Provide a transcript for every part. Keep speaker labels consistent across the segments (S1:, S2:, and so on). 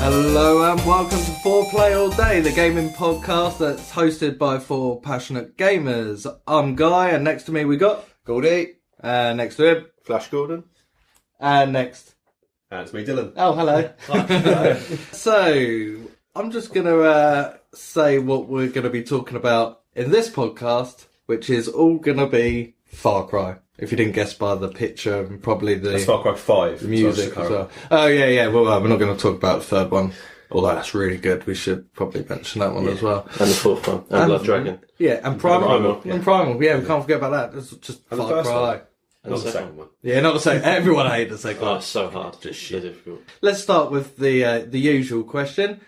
S1: Hello and welcome to 4Play All Day, the gaming podcast that's hosted by 4 passionate gamers. I'm Guy, and next to me we got
S2: Goldie.
S1: next to him,
S2: Flash Gordon.
S1: and next.
S2: And it's me, Dylan.
S1: Oh, hello. So, I'm just going to say what we're going to be talking about in this podcast, which is all going to be Far Cry. If you didn't guess by the picture and probably
S2: That's Far Cry 5.
S1: the music as well. Oh, yeah. Well, we're not going to talk about the third one, although that's really good. We should probably mention that one as well.
S3: And the fourth one, and Blood Dragon.
S1: Yeah, and Primal.
S3: Yeah.
S1: And Primal, yeah, we can't forget about that. It's just
S2: And the
S1: Far
S2: first
S1: Cry.
S2: one. Not the second one.
S1: Yeah, not the same. Everyone hated the second
S3: Oh,
S1: one.
S3: it's so hard.
S1: Just
S3: So
S1: shit.
S3: difficult.
S1: Let's start with the usual question.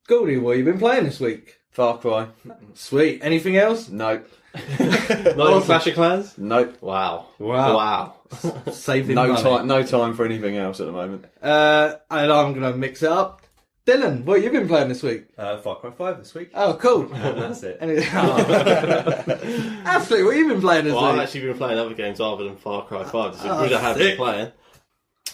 S1: Goldie, what have you been playing this week?
S4: Far Cry.
S1: Sweet. Anything else?
S4: Nope.
S3: Not even Clash of Clans?
S4: Nope.
S3: Wow.
S1: Wow. Saving money.
S4: No time for anything else at the moment.
S1: And I'm going to mix it up. Dylan, what have you been playing this week?
S2: Far Cry 5 this week.
S1: Oh, cool.
S2: And that's it.
S1: Absolutely, what have you been playing this
S3: Well, I've
S1: week?
S3: actually been playing other games other than Far Cry 5. So
S1: Oh,
S3: good I have been
S1: sick.
S3: playing.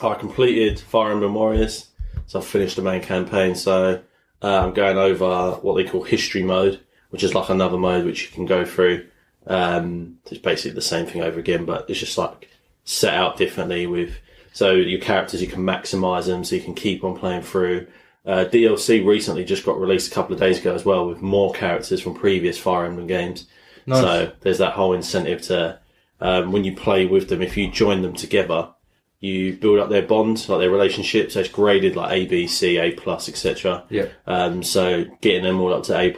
S3: I completed Fire Emblem Warriors, so I've finished the main campaign. So I'm going over what they call history mode, which is like another mode which you can go through. It's basically the same thing over again, but it's just like set out differently with, so your characters, you can maximize them so you can keep on playing through. DLC recently just got released a couple of days ago as well with more characters from previous Fire Emblem games.
S1: Nice.
S3: So there's that whole incentive to, when you play with them, if you join them together, you build up their bond, like their relationship. So it's graded like A, B, C, A+, etc.
S1: Yeah.
S3: So getting them all up to A+,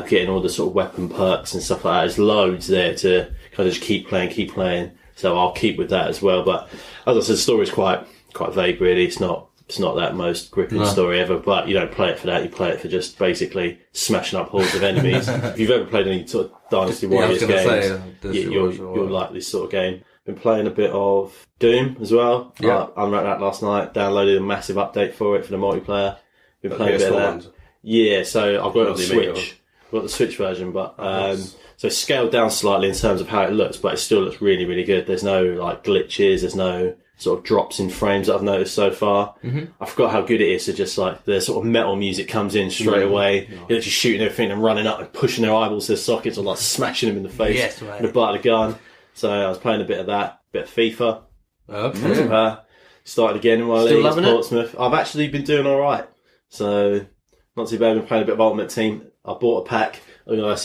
S3: getting all the sort of weapon perks and stuff like that. There's loads there to kind of just keep playing. So I'll keep with that as well. But as I said, the story's quite vague really. It's not that most gripping story ever, but you don't play it for that. You play it for just basically smashing up hordes of enemies. If you've ever played any sort of Dynasty Warriors games, you'll like this sort of game. Been playing a bit of Doom as well.
S1: Yeah.
S3: I unwrapped that last night. Downloaded a massive update for it for the multiplayer. Been playing a bit of that.
S2: Ones.
S3: Yeah, so I've got it on the
S2: Not the Amiga
S3: Switch. I've got the Switch version, but
S2: nice.
S3: so it's scaled down slightly in terms of how it looks, but it still looks really, really good. There's no like glitches, there's no sort of drops in frames that I've noticed so far. Mm-hmm. I forgot how good it is to just like the sort of metal music comes in straight away. You're just shooting everything and running up and pushing their eyeballs to the sockets or like smashing them in the face
S1: Yes, mate.
S3: with the butt of the gun. So I was playing a bit of that, bit of FIFA.
S1: Okay.
S3: Started again in my
S1: Still
S3: league at
S1: loving it?
S3: Portsmouth. I've actually been doing alright. So not too bad. I've been playing a bit of Ultimate Team. I bought a pack. You know, I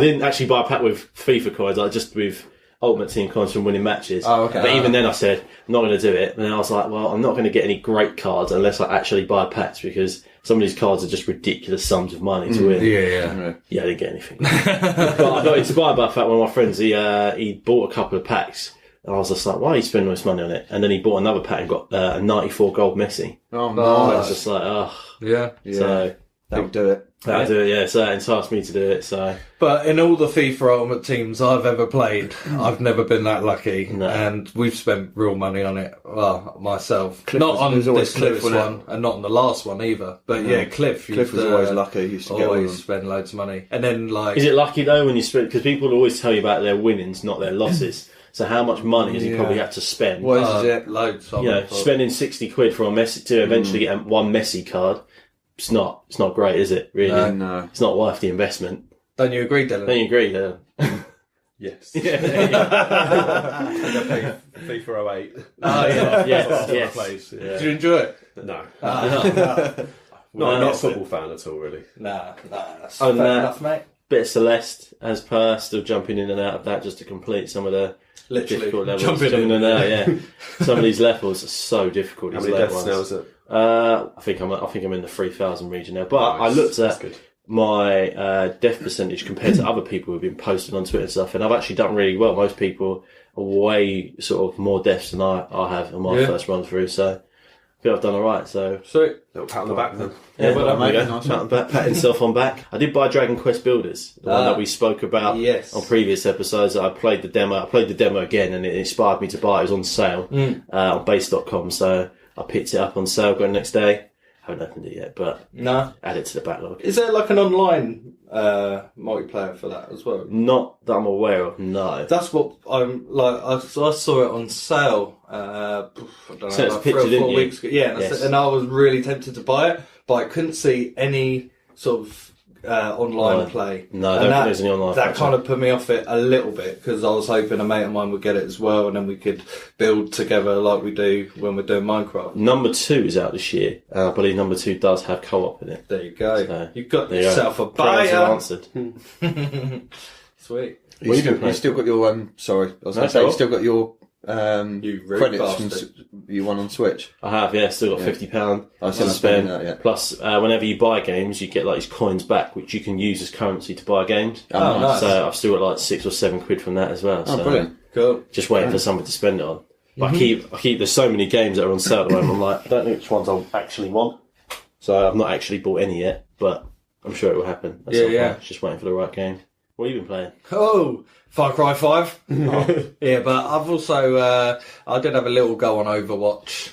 S3: didn't actually buy a pack with FIFA coins, like just with Ultimate Team coins from winning matches.
S4: Oh, okay.
S3: But even then I said, I'm not going to do it. And then I was like, well, I'm not going to get any great cards unless I actually buy packs because some of these cards are just ridiculous sums of money to win.
S1: Yeah.
S3: Yeah, I didn't get anything. But I got inspired by the fact one of my friends, he bought a couple of packs. And I was just like, why are you spending all this money on it? And then he bought another pack and got a 94 gold Messi.
S4: Oh,
S3: And I
S4: nice.
S3: was just like, oh.
S1: Yeah.
S3: So
S4: That'll do it.
S3: that'll do it, yeah. So that enticed me to do it. So
S1: But in all the FIFA Ultimate Teams I've ever played, I've never been that lucky.
S3: No.
S1: And we've spent real money on it. Well, myself.
S4: Cliff
S1: not
S4: was-
S1: on
S4: there's always
S1: this
S4: Cliff,
S1: newest
S4: wasn't
S1: one, and not on the last one either. But yeah, Cliff.
S4: Cliff was
S1: used to,
S4: always lucky. He used to get all
S1: always
S4: of them.
S1: spend loads of money. And then, like...
S3: is it lucky though when you spend? Because people always tell you about their winnings, not their losses. So how much money has he probably had to spend?
S4: What is it?
S1: Loads.
S3: You know, spending 60 quid for a Messi to eventually get one Messi card. It's not great, is it? Really,
S4: No.
S3: it's not worth the investment.
S1: Don't you agree, Dylan?
S3: Don't you agree? Yeah.
S2: Yes.
S3: Yeah.
S2: FIFA 08.
S1: Oh, yeah.
S3: Yes.
S2: Plays.
S1: Did you enjoy it?
S2: No.
S1: No.
S2: Not a football fan at all, really.
S1: Nah. That's
S3: Oh,
S1: fair
S3: nah.
S1: enough, mate.
S3: Bit of Celeste as per, still jumping in and out of that just to complete some of the
S1: Literally
S3: difficult levels.
S1: jumping in
S3: and out, yeah. Some of these levels are so difficult.
S2: How
S3: These
S2: many
S3: late
S2: deaths
S3: ones.
S2: now is it?
S3: I think I'm in the 3,000 region now. But
S2: Nice.
S3: I looked
S2: That's
S3: at
S2: good.
S3: my death percentage compared to other people who've been posting on Twitter and stuff, and I've actually done really well. Most people are way sort of more deaths than I have in my first run through. So I think I've done all right. So
S1: Sweet.
S2: Little pat on the back then.
S3: yeah,
S4: well done,
S3: there you
S4: mate.
S3: go.
S4: Nice
S3: Pat on the back, pat himself on back. I did buy Dragon Quest Builders, the one that we spoke about
S1: Yes.
S3: on previous episodes. I played the demo. I played the demo again, and it inspired me to buy it. It was on sale on base.com, so I picked it up on sale. Got it the next day. Haven't opened it yet, but
S1: No.
S3: add it to the backlog.
S1: Is there like an online multiplayer for that as well?
S3: Not that I'm aware of, no.
S1: That's what I'm like. I saw it on sale. I don't know,
S3: Sent us a
S1: like
S3: picture,
S1: 3 or 4
S3: didn't you?
S1: weeks ago. Yeah,
S3: Yes.
S1: and I was really tempted to buy it, but I couldn't see any sort of online play.
S3: No, I
S1: And
S3: don't think there's any online
S1: That
S3: function.
S1: kind of put me off it a little bit because I was hoping a mate of mine would get it as well, and then we could build together like we do when we're doing Minecraft.
S3: Number 2 is out this year. I believe number 2 does have co-op in it.
S1: There you go.
S3: So,
S1: You've got
S3: there you
S1: yourself
S3: go.
S1: a
S3: Prayers are
S1: buyer.
S3: answered.
S1: Sweet.
S3: What have you been
S4: You
S3: playing?
S4: still got your sorry, I was
S3: No,
S4: going to say
S3: go
S4: you
S3: on.
S4: still got your
S1: You rude
S4: credits from
S1: bastard.
S4: you won on Switch.
S3: I have, yeah, still got £50
S4: I
S3: to
S4: still haven't
S3: spend.
S4: done that yet.
S3: Plus, whenever you buy games, you get like these coins back, which you can use as currency to buy games.
S1: Oh, nice.
S3: So I've still got like £6 or £7 from that as well.
S4: Oh,
S3: so
S4: brilliant!
S1: Cool.
S3: just waiting for someone to spend it on. But I keep. There's so many games that are on sale at the moment. I'm like, I don't know which ones I actually want. So I've not actually bought any yet, but I'm sure it will happen. At some point. Just waiting for the right game. What have you been playing?
S1: Oh, Far Cry 5. Yeah, but I've also, I did have a little go on Overwatch,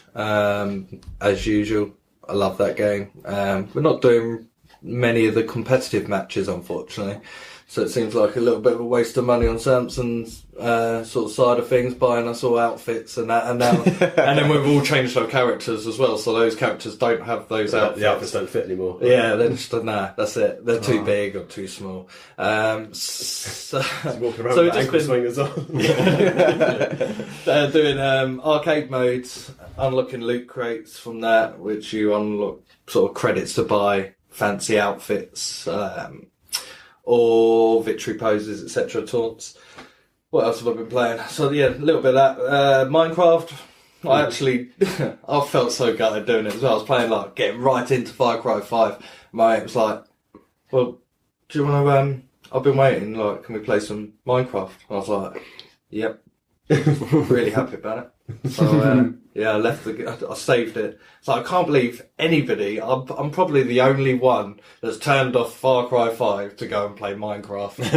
S1: as usual. I love that game. We're not doing many of the competitive matches, unfortunately. So it seems like a little bit of a waste of money on Samson's sort of side of things, buying us all outfits and that, and now, and then we've all changed our characters as well. So those characters don't have those outfits.
S2: The outfits don't fit anymore.
S1: Yeah, they're just nah. That's it. They're too big or too small. So
S2: Walking around
S1: So
S2: with
S1: we've
S2: ankle
S1: just
S2: swingers on.
S1: they're doing arcade modes, unlocking loot crates from that, which you unlock sort of credits to buy fancy outfits, or victory poses, etc. taunts. What else have I been playing? So yeah, a little bit of that. Minecraft. I actually, I felt so gutted doing it as well. I was playing like getting right into Far Cry 5. My mate was like, "Well, do you want to? I've been waiting. Like, can we play some Minecraft?" I was like, "Yep." Really happy about it. So yeah, I saved it. So I can't believe anybody. I'm probably the only one that's turned off Far Cry 5 to go and play Minecraft.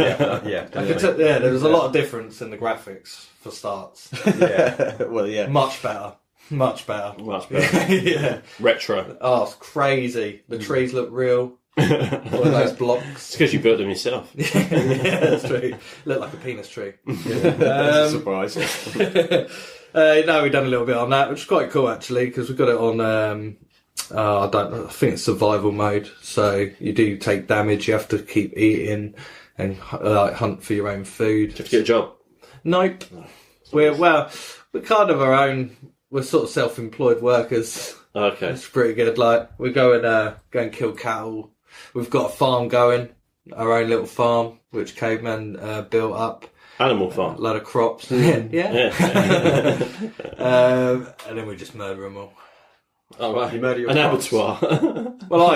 S2: Yeah.
S1: I could tell, there was a lot of difference in the graphics for starts.
S2: Yeah.
S4: Well, yeah.
S1: Much better. Much better.
S3: Much better.
S1: Yeah.
S3: Retro.
S1: Oh, it's crazy. The trees look real. All of those blocks.
S3: It's because you built them yourself.
S1: Yeah, that's true. Look like a penis tree.
S2: That's a surprise.
S1: No, we've done a little bit on that, which is quite cool actually, because we've got it on. I think it's survival mode. So you do take damage. You have to keep eating and hunt for your own food.
S3: Do you have to get a job?
S1: Nope. We're kind of our own. We're sort of self-employed workers.
S3: Okay.
S1: It's pretty good. Like we go and kill cattle. We've got a farm going, our own little farm, which cavemen built up.
S3: Animal
S1: A
S3: farm.
S1: lot of crops. Yeah.
S3: Yeah.
S1: And then we just murder them all.
S3: Oh, right.
S2: You murder your
S3: An
S2: crops.
S3: abattoir.
S1: Well, I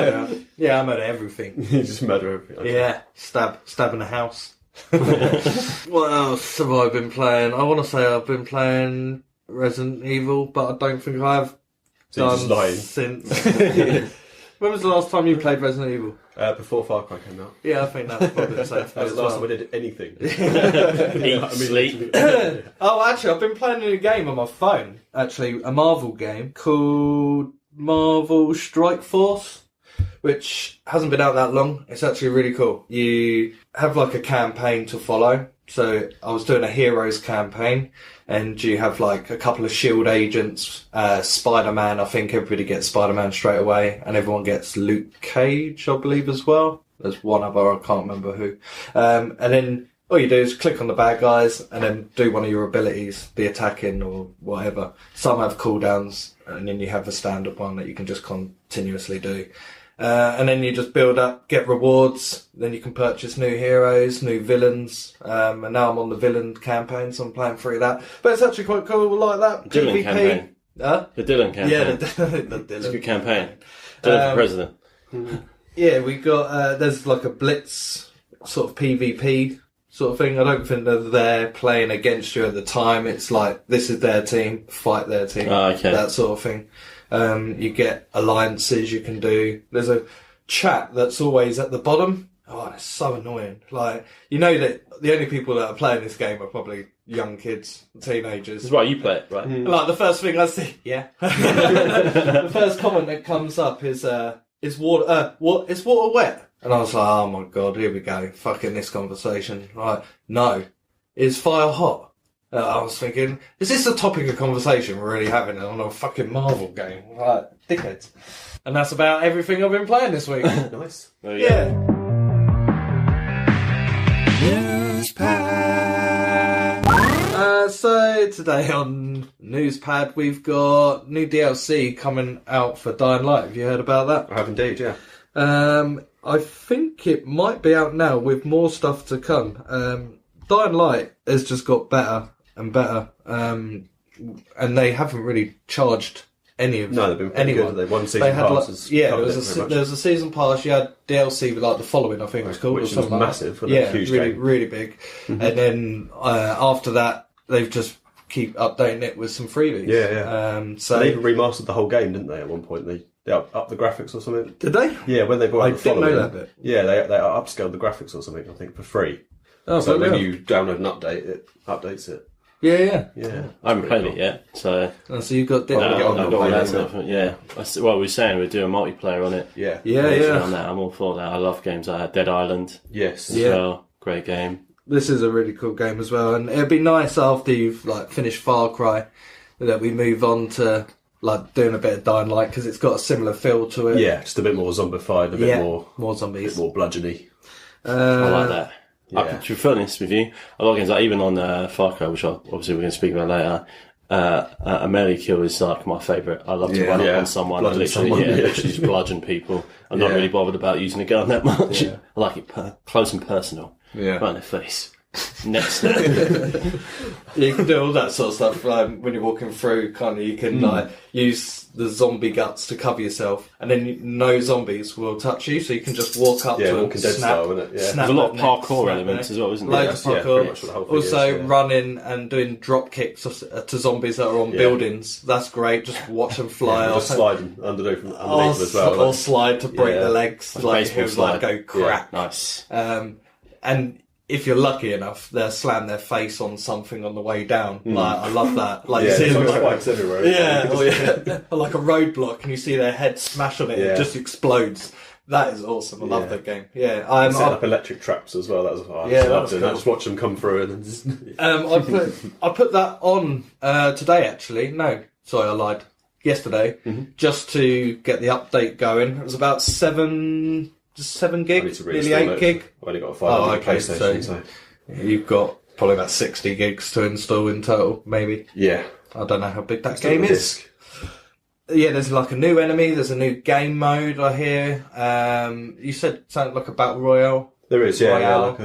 S1: I murder everything.
S2: You just murder everything. Okay.
S1: Yeah, stab in a house. What else have I been playing? I want to say I've been playing Resident Evil, but I don't think I have
S2: So you're just
S1: done
S2: lying.
S1: since. When was the last time you played Resident Evil?
S2: Before Far Cry came out.
S1: Yeah, I think that's probably the same for me
S2: That was
S1: as
S2: the last time I
S1: well.
S2: did anything.
S3: Eat, sleep.
S1: Oh, actually, I've been playing a game on my phone. Actually, a Marvel game called Marvel Strike Force, which hasn't been out that long. It's actually really cool. You have like a campaign to follow. So I was doing a heroes campaign, and you have like a couple of SHIELD agents, Spider-Man. I think everybody gets Spider-Man straight away, and everyone gets Luke Cage, I believe, as well. There's one other, I can't remember who. And then all you do is click on the bad guys and then do one of your abilities, the attacking or whatever. Some have cooldowns, and then you have a standard one that you can just continuously do. And then you just build up, get rewards, then you can purchase new heroes, new villains, and now I'm on the villain campaign, so I'm playing through that. But it's actually quite cool like that.
S3: Dylan
S1: PvP.
S3: campaign.
S1: Huh?
S3: The Dylan campaign.
S1: Yeah, the Dylan.
S3: It's a good campaign. Dylan for president.
S1: Yeah, we got, there's like a blitz sort of PvP sort of thing. I don't think that they're playing against you at the time. It's like, this is their team, fight their team.
S3: Oh, okay.
S1: That sort of thing. You get alliances you can do. There's a chat that's always at the bottom, Oh, it's so annoying. Like, you know that the only people that are playing this game are probably young kids, teenagers.
S3: That's right, you play it, right?
S1: Like, the first thing I see, the first comment that comes up is water wet? And I was like, oh my god, here we go, fucking this conversation. Right, no. Is fire hot? I was thinking, is this the topic of conversation we're really having on a fucking Marvel game? Right, dickheads. And that's about everything I've been playing this week.
S2: Nice.
S3: Oh,
S1: Yeah. So today on Newspad we've got new DLC coming out for Dying Light. Have you heard about that?
S2: I have indeed, yeah.
S1: I think it might be out now with more stuff to come. Dying Light has just got better and better, and they haven't really charged any of
S2: No, they've been pretty
S1: anyone.
S2: good. They one season
S1: They had
S2: passes.
S1: there was a season pass. You had DLC with like the following, I think it was called,
S2: Which
S1: or
S2: was
S1: something like
S2: massive,
S1: that.
S2: wasn't it?
S1: Yeah,
S2: Huge
S1: really,
S2: game.
S1: really big. And then after that, they've just keep updating it with some freebies.
S2: Yeah.
S1: So
S2: They even remastered the whole game, didn't they? At one point, they upped the graphics or something.
S1: did they?
S2: Yeah, when they brought
S1: I
S2: out the
S1: didn't know
S2: following.
S1: that bit.
S2: Yeah, they upscaled the graphics or something. I think for free.
S1: Oh,
S2: So when
S1: yeah.
S2: you download an update, it updates it.
S1: Yeah.
S2: Yeah,
S3: I haven't played it yet, so
S1: And so you've got
S2: Well,
S1: different.
S2: we get on
S3: I've
S2: the
S3: got
S2: way
S3: that
S2: later.
S3: stuff. Yeah, well, we were saying we're doing multiplayer on it.
S2: yeah,
S1: Yeah.
S3: On that, I'm all for that. I love games like Dead Island
S2: yes,
S3: as
S1: Yeah.
S3: well. Great game.
S1: This is a really cool game as well, and it'd be nice after you've like finished Far Cry that we move on to like doing a bit of Dying Light because it's got a similar feel to it.
S2: yeah. Just a bit more zombified, a bit more
S1: zombies.
S2: bit more bludgeony.
S3: I like that.
S2: Yeah.
S3: To be honest with you, a lot of games, like even on Far Cry, which obviously we're going to speak about later, a melee kill is like my favourite. I love to run up on someone and
S2: Bludgeon
S3: literally,
S2: someone, yeah.
S3: literally just bludgeon people. I'm not
S2: Yeah.
S3: really bothered about using a gun that much.
S2: Yeah.
S3: I like it close and personal.
S2: Yeah.
S3: Right in their face. Next snap.
S1: You can do all that sort of stuff when you're walking through. Kind of, you can like use the zombie guts to cover yourself, and then no zombies will touch you. So you can just walk up
S2: Yeah,
S1: to
S2: Walking
S1: them,
S2: Dead
S1: snap,
S2: style, isn't it? Yeah.
S1: snap
S3: There's a lot of
S1: their neck,
S3: parkour
S1: snap
S3: elements
S1: their
S3: as well, isn't there?
S1: Loads
S2: Yeah,
S1: of
S2: pretty
S1: parkour.
S2: much what the whole thing
S1: Also,
S2: is, yeah.
S1: running and doing drop kicks to zombies that are on
S2: Yeah.
S1: buildings. That's great. Just watch them fly
S2: Yeah,
S1: off.
S2: just sliding underneath them as well.
S1: Or
S2: like-
S1: slide to break
S2: Yeah.
S1: the legs. Like
S3: baseball
S1: it would like
S3: slide.
S1: go crap.
S3: Nice.
S1: And if you're lucky enough, they'll slam their face on something on the way down. Like I love that. Like
S2: yeah,
S1: you see
S2: there's
S1: them
S2: like
S1: like,
S2: spikes everywhere.
S1: yeah, or yeah, or like a roadblock, and you see their head smash on it.
S2: Yeah.
S1: It just explodes. That is awesome. I love
S2: Yeah.
S1: that game. Yeah,
S2: Set up electric traps as well. That was I
S1: Yeah,
S2: just
S1: that
S2: loved
S1: was
S2: it.
S1: cool.
S2: I just watch them come through and then just
S1: I put that on today. Actually, no, sorry, I lied. Yesterday, just to get the update going. It was about 7
S2: I need
S1: gigs,
S2: to
S1: nearly
S2: reinstall
S1: 8
S2: it.
S1: gig.
S2: I've only got a 5
S1: Oh,
S2: on the
S1: okay,
S2: PlayStation, so
S1: You've got probably about 60 gigs to install in total, maybe.
S2: yeah.
S1: I don't know how big that
S2: Still
S1: game
S2: the
S1: is.
S2: disc.
S1: Yeah, there's like a new enemy, there's a new game mode, I hear. You said something like a battle royale.
S2: There is, yeah,
S1: Royale.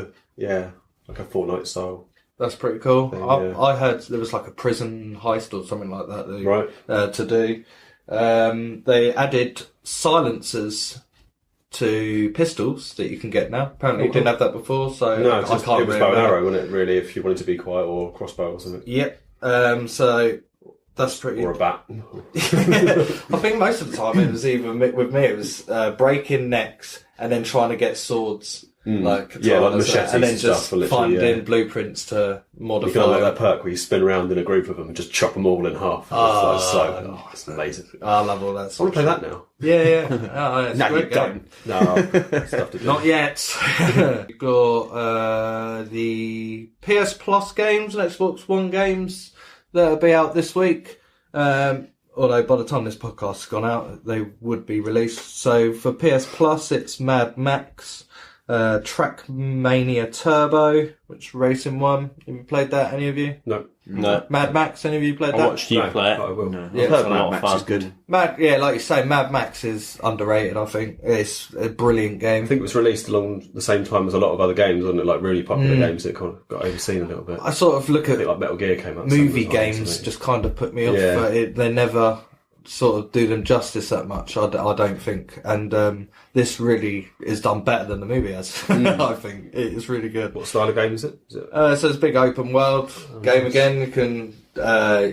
S2: like a Fortnite style.
S1: That's pretty cool.
S2: Yeah.
S1: I heard there was like a prison heist or something like that
S2: Right.
S1: to do. They added silencers to pistols that you can get now. Apparently you didn't have that before, so
S2: No,
S1: I
S2: it's just,
S1: can't
S2: it was
S1: really
S2: bow and
S1: remember.
S2: arrow, wasn't it? Really, if you wanted to be quiet, or crossbow or something,
S1: Yep. So that's pretty.
S2: or a bat.
S1: I think most of the time it was either with me. It was breaking necks and then trying to get swords, like
S2: Yeah, like
S1: katanas,
S2: machetes
S1: and then
S2: and stuff,
S1: just
S2: literally,
S1: finding
S2: yeah.
S1: blueprints to modify.
S2: You can unlock that perk where you spin around in a group of them and just chop them all in half. It's amazing.
S1: I love all that.
S2: I
S1: Sort
S2: want to
S1: of
S2: play that now.
S1: Yeah. Oh, it's a
S2: No,
S1: great
S2: you
S1: game.
S2: don't. No, stuff to do.
S1: Not yet. You've got the PS Plus games and Xbox One games that'll be out this week. Although by the time this podcast's gone out, they would be released. So for PS Plus, it's Mad Max, Trackmania Turbo, which is racing one. Have you played that? Any of you?
S2: No.
S3: No.
S1: Mad Max? Any of you played
S3: I
S1: that?
S3: watched you
S2: No,
S3: play it.
S2: but I will.
S4: No,
S1: Yeah,
S4: I've
S3: It's
S4: heard
S3: a
S4: Mad
S3: lot of
S4: Max
S3: fun.
S4: is good.
S1: Yeah, like you say, Mad Max is underrated. I think it's a brilliant game.
S2: I think it was released along the same time as a lot of other games, wasn't it? Like really popular games that kind of got overseen a little bit.
S1: I sort of look
S2: I
S1: at
S2: think like Metal Gear came out.
S1: movie
S2: same time,
S1: games
S2: wasn't it?
S1: just kind of put me off.
S2: Yeah.
S1: But they never sort of do them justice that much. I don't think. And this really is done better than the movie has. I think it is really good.
S2: What style of game is it? Is it
S1: So it's a big open world game again. You can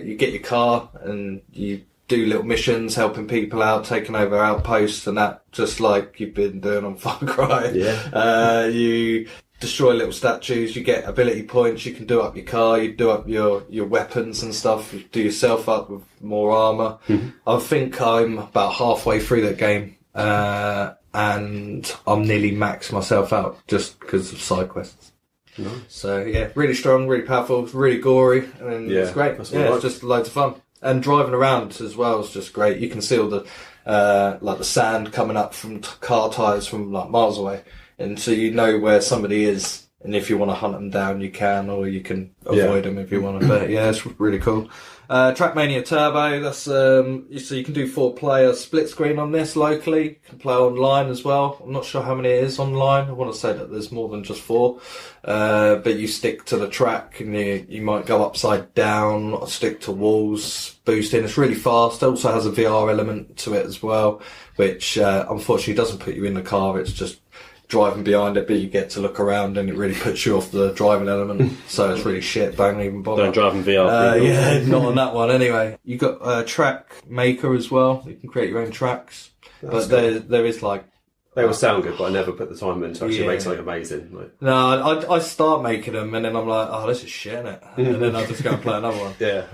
S1: you get your car and you do little missions, helping people out, taking over outposts and that, just like you've been doing on Far Cry.
S2: Yeah.
S1: You destroy little statues, you get ability points, you can do up your car, you do up your weapons and stuff, you do yourself up with more armour. I think I'm about halfway through that game, and I'm nearly maxed myself out just because of side quests.
S2: Nice.
S1: So yeah, really strong, really powerful, really gory, and it's great.
S2: That's what I like.
S1: It's just loads of fun. And driving around as well is just great. You can see all the like the sand coming up from car tyres from like miles away, and so you know where somebody is. And if you want to hunt them down, you can, or you can avoid them if you want to. But yeah, it's really cool. Trackmania Turbo. That's so you can do 4-player split screen on this locally. You can play online as well. I'm not sure how many it is online. I want to say that there's more than just 4. But you stick to the track, and you might go upside down, or stick to walls, boosting. It's really fast. It also has a VR element to it as well, which unfortunately doesn't put you in the car. It's just driving behind it, but you get to look around, and it really puts you off the driving element. So it's really shit. Don't even bother.
S3: Don't drive in VR.
S1: Yeah, not on that one anyway. You got Track Maker as well. You can create your own tracks.
S2: That's
S1: but there is like...
S2: They will sound good, but I never put the time in to actually make something amazing. Like,
S1: No, I start making them, and then I'm like, oh, this is shit, innit? And then I just go and play another one.
S2: yeah.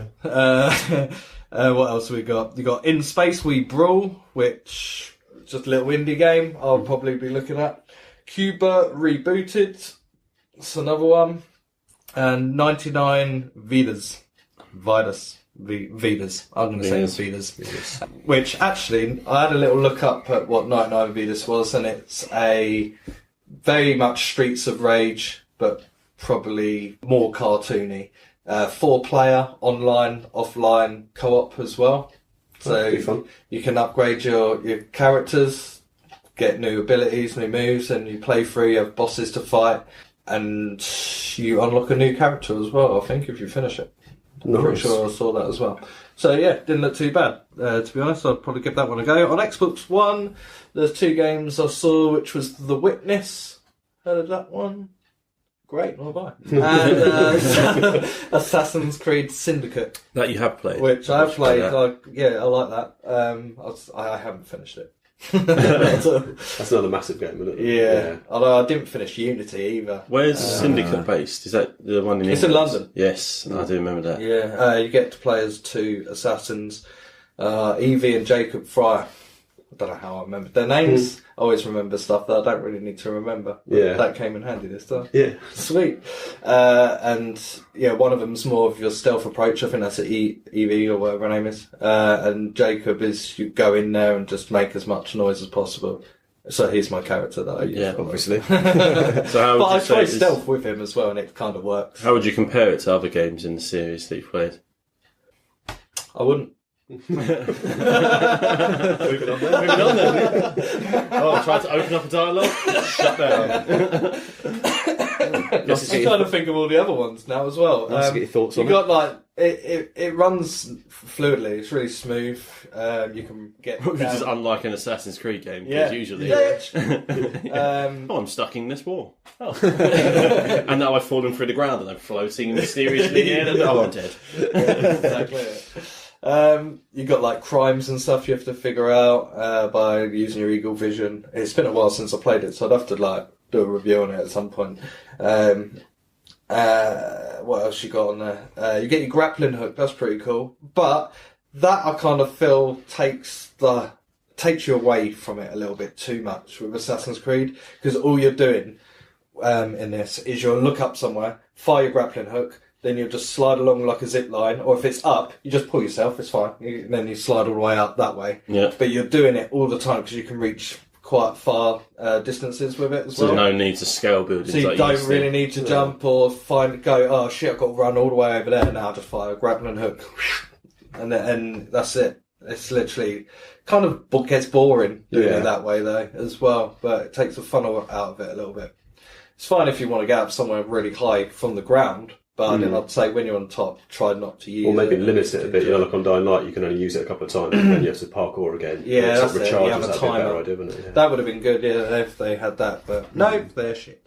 S1: What else have we got? You got In Space We Brawl, which is just a little indie game I'll probably be looking at. Cuba Rebooted, it's another one. And 99 Vidas. Vidas. I'm going to say it's Vidas. Which, actually, I had a little look up at what 99 Vidas was, and it's a very much Streets of Rage, but probably more cartoony. 4-player, online, offline, co-op as well. So
S2: That'd be fun.
S1: you can upgrade your characters, get new abilities, new moves, and you play through, you have bosses to fight, and you unlock a new character as well, I think, if you finish it. I'm pretty
S2: Nice.
S1: sure I saw that as well. So yeah, didn't look too bad. To be honest, I'd probably give that one a go. On Xbox One, there's 2 games I saw, which was The Witness. Heard of that one? Great, not bad. And Assassin's Creed Syndicate,
S3: That you have played.
S1: which I have played.
S3: that.
S1: I like that. I haven't finished it.
S2: That's another massive game, isn't it?
S1: Yeah. Although I didn't finish Unity either.
S3: Where's Syndicate based? Is that the one in
S1: It's in
S3: England?
S1: London.
S3: Yes, I do remember that.
S1: Yeah, you get to play as 2 assassins, Evie and Jacob Fryer. I don't know how I remember their names. I always remember stuff that I don't really need to remember. But
S2: Yeah.
S1: that came in handy this time.
S2: Yeah.
S1: Sweet. And yeah, one of them's more of your stealth approach. I think that's Evie or whatever her name is. And Jacob is you go in there and just make as much noise as possible. So he's my character that I use.
S3: Yeah,
S2: Obviously.
S3: So how would
S1: But I
S3: you say
S1: try
S3: it's-
S1: stealth with him as well, and it kind of works.
S3: How would you compare it to other games in the series that you've played?
S1: I wouldn't.
S3: Moving on then. Oh, I tried to open up a dialogue. Shut down.
S1: I'm trying to think of all the other ones now as well.
S2: Nice to get your thoughts
S1: you
S2: on
S1: got like it runs fluidly. It's really smooth. You can get
S3: Which is
S1: down.
S3: unlike an Assassin's Creed game,
S1: Yeah.
S3: because usually...
S1: Yeah.
S3: Oh, I'm stuck in this wall. Oh. And now I've fallen through the ground and I'm floating mysteriously in and I'm dead.
S1: Exactly. You got like crimes and stuff you have to figure out by using your eagle vision. It's been a while since I played it, so I'd have to like do a review on it at some point. What else you got on there? You get your grappling hook. That's pretty cool. But that I kind of feel takes you away from it a little bit too much with Assassin's Creed, because all you're doing in this is you'll look up somewhere, fire your grappling hook, then you'll just slide along like a zip line, or if it's up, you just pull yourself, it's fine. Then you slide all the way up that way.
S3: Yeah.
S1: But you're doing it all the time because you can reach quite far distances with it as
S3: So
S1: well.
S3: there's no need to scale buildings.
S1: So you
S3: like
S1: don't
S3: used to.
S1: really need to jump or go, oh shit, I've got to run all the way over there now, just fire a grappling hook. And that's it. It's literally kind of gets boring doing it that way though as well, but it takes the fun out of it a little bit. It's fine if you want to get up somewhere really high from the ground, but then I'd say when you're on top, try not to use it.
S2: Or maybe limit it a bit. You know, like on Dying Light, you can only use it a couple of times and then you have to parkour again.
S1: Yeah,
S2: Or
S1: that's it. You have a
S2: that'd be
S1: timer.
S2: better idea, wouldn't it? Yeah.
S1: That would have been good, yeah, if they had that, but no, they're shit.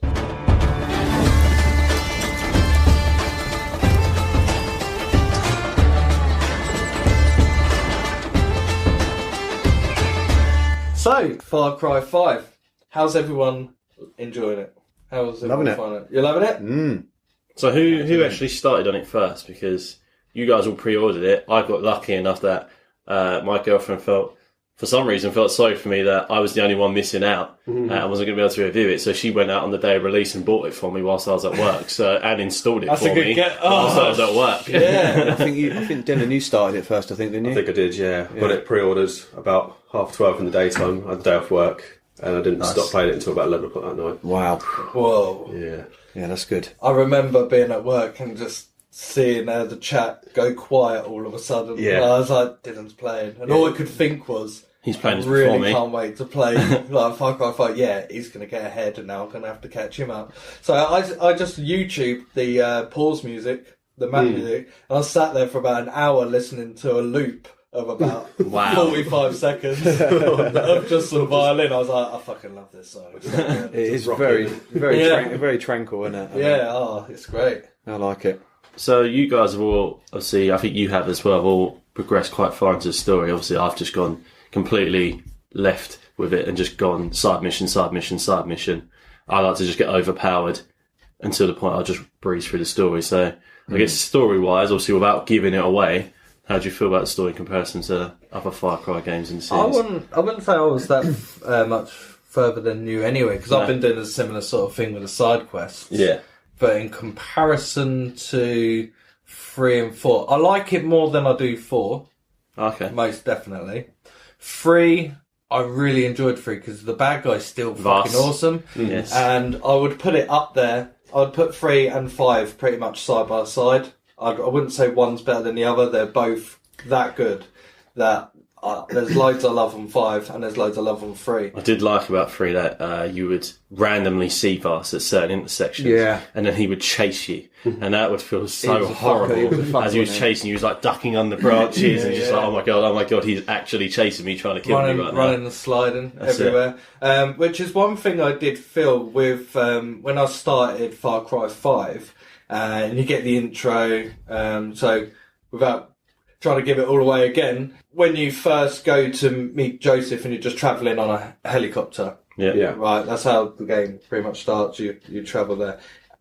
S1: So, Far Cry 5. How's everyone enjoying it? How's everyone
S4: Loving it.
S1: finding it? You're loving it?
S3: So who actually started on it first? Because you guys all pre-ordered it. I got lucky enough that my girlfriend felt sorry for me that I was the only one missing out. I wasn't going to be able to review it, so she went out on the day of release and bought it for me whilst I was at work. And installed it
S1: That's
S3: for
S1: a good
S3: me
S1: get.
S3: whilst I was at work.
S1: Yeah.
S4: I think Dylan, you started it first. I think, didn't you?
S2: I think I did, yeah. Got it pre-ordered about 12:30 in the daytime. I had a day off work, and I didn't stop playing it until about 11 o'clock that night.
S4: Wow.
S1: Whoa.
S2: Yeah.
S4: Yeah, that's good.
S1: I remember being at work and just seeing the chat go quiet all of a sudden.
S2: Yeah.
S1: And I was like, Dylan's playing. And all I could think was,
S3: He's
S1: I
S3: playing this before
S1: really
S3: me.
S1: can't wait to play like Far Cry 5. Yeah, he's going to get ahead and now I'm going to have to catch him up. So I just YouTube the pause music, the map music, and I sat there for about an hour listening to a loop of about 45 seconds of just some violin. I was like, I fucking love this song. It's so good.
S4: It is
S2: rocking.
S4: very,
S1: Yeah.
S4: very tranquil, isn't it?
S1: Yeah, it's great.
S4: I like it.
S3: So you guys have all, obviously, I think you have as well, have all progressed quite far into the story. Obviously, I've just gone completely left with it and just gone side mission, side mission, side mission. I like to just get overpowered until the point I just breeze through the story. So I guess story-wise, obviously, without giving it away, how do you feel about the story in comparison to other Far Cry games in the series?
S1: I wouldn't say I was that much further than you anyway, because I've been doing a similar sort of thing with the side quests.
S3: Yeah.
S1: But in comparison to 3 and 4, I like it more than I do 4,
S3: Okay.
S1: most definitely. 3, I really enjoyed 3 because the bad guy's still fucking
S3: Voss.
S1: awesome.
S3: Yes.
S1: And I would put it up there. I would put 3 and 5 pretty much side by side. I wouldn't say one's better than the other. They're both that good that there's loads I love on 5 and there's loads I love on 3.
S3: I did like about 3 that you would randomly see Voss at certain intersections,
S4: Yeah.
S3: and then he would chase you, and that would feel
S4: He
S3: so
S4: was a fucker, he
S3: horrible.
S4: was a fucker,
S3: As he was
S4: wasn't he?
S3: chasing you, he was like ducking under branches, and just like, oh my god, he's actually chasing me, trying to kill me right
S1: Running and sliding
S3: That's
S1: everywhere. Which is one thing I did feel with when I started Far Cry 5, and you get the intro. So without trying to give it all away again, when you first go to meet Joseph and you're just travelling on a helicopter,
S3: now.
S2: Yeah.
S1: right? That's how the game pretty much starts. You travel there,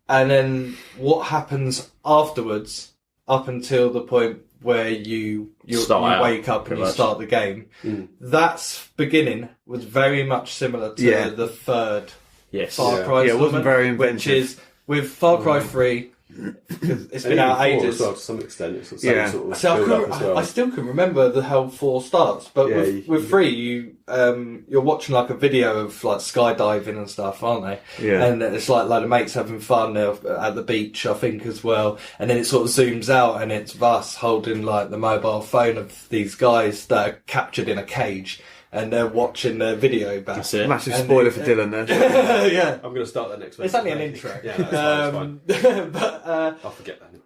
S1: and then what happens afterwards, up until the point where you
S3: Start out,
S1: wake up and
S3: pretty
S1: you
S3: much.
S1: start the game. That's beginning was very much similar to
S4: Yeah.
S1: the third
S3: Yes.
S1: Far Cry.
S4: Yeah, it wasn't
S1: installment,
S4: very
S1: which
S4: inventive.
S1: is with Far Cry 3. 'Cause it's been
S2: And
S1: out
S2: even 4
S1: ages.
S2: as well, to some extent. It's the same
S4: Yeah.
S2: sort of
S1: So
S2: build-up as well.
S1: I still can remember how 4 starts, but
S2: Yeah,
S1: with 3, you're watching like a video of like skydiving and stuff, aren't they?
S4: Yeah.
S1: And it's like the mates having fun at the beach, I think, as well. And then it sort of zooms out, and it's Voss holding like the mobile phone of these guys that are captured in a cage, and they're watching their video back.
S3: That's it.
S4: Massive
S1: And
S4: spoiler for Dylan there.
S1: Yeah.
S2: I'm going to start that next week.
S1: It's only an intro.
S2: Yeah, that's fine.
S1: But
S2: I'll forget that anyway.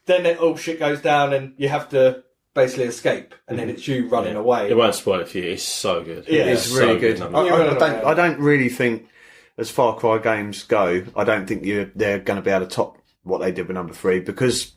S1: then all shit goes down, and you have to basically escape, and then it's you running away.
S3: It won't spoil it for you. It's so good.
S1: Yeah.
S4: It's
S3: so
S4: really good.
S3: I mean,
S4: I don't really think, as Far Cry games go, I don't think they're going to be able to top what they did with number 3 because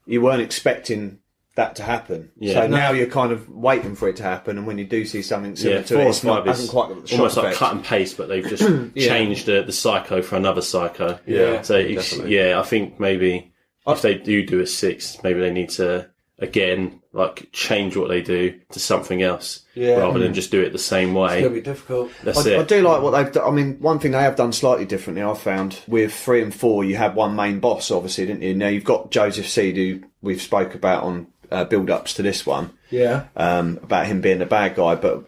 S4: you weren't expecting that to happen.
S3: Yeah.
S4: So now you're kind of waiting for it to happen, and when you do see something similar
S3: yeah,
S4: to
S3: 4
S4: it,
S3: and
S4: it's not,
S3: 5
S4: hasn't
S3: is
S4: quite got the shock
S3: almost like
S4: effect.
S3: cut and paste, but they've just changed the psycho for another psycho.
S2: Yeah,
S3: So it's,
S2: definitely.
S3: yeah, I think maybe if they do a 6, maybe they need to again like change what they do to something else rather than just do it the same way.
S1: It's going to be difficult.
S3: That's
S4: I
S3: it.
S4: do like what they've done. I mean, one thing they have done slightly differently, I've found, with 3 and 4, you had one main boss, obviously, didn't you? Now you've got Joseph Seed, who we've spoke about on build-ups to this one,
S1: Yeah.
S4: about him being the bad guy, but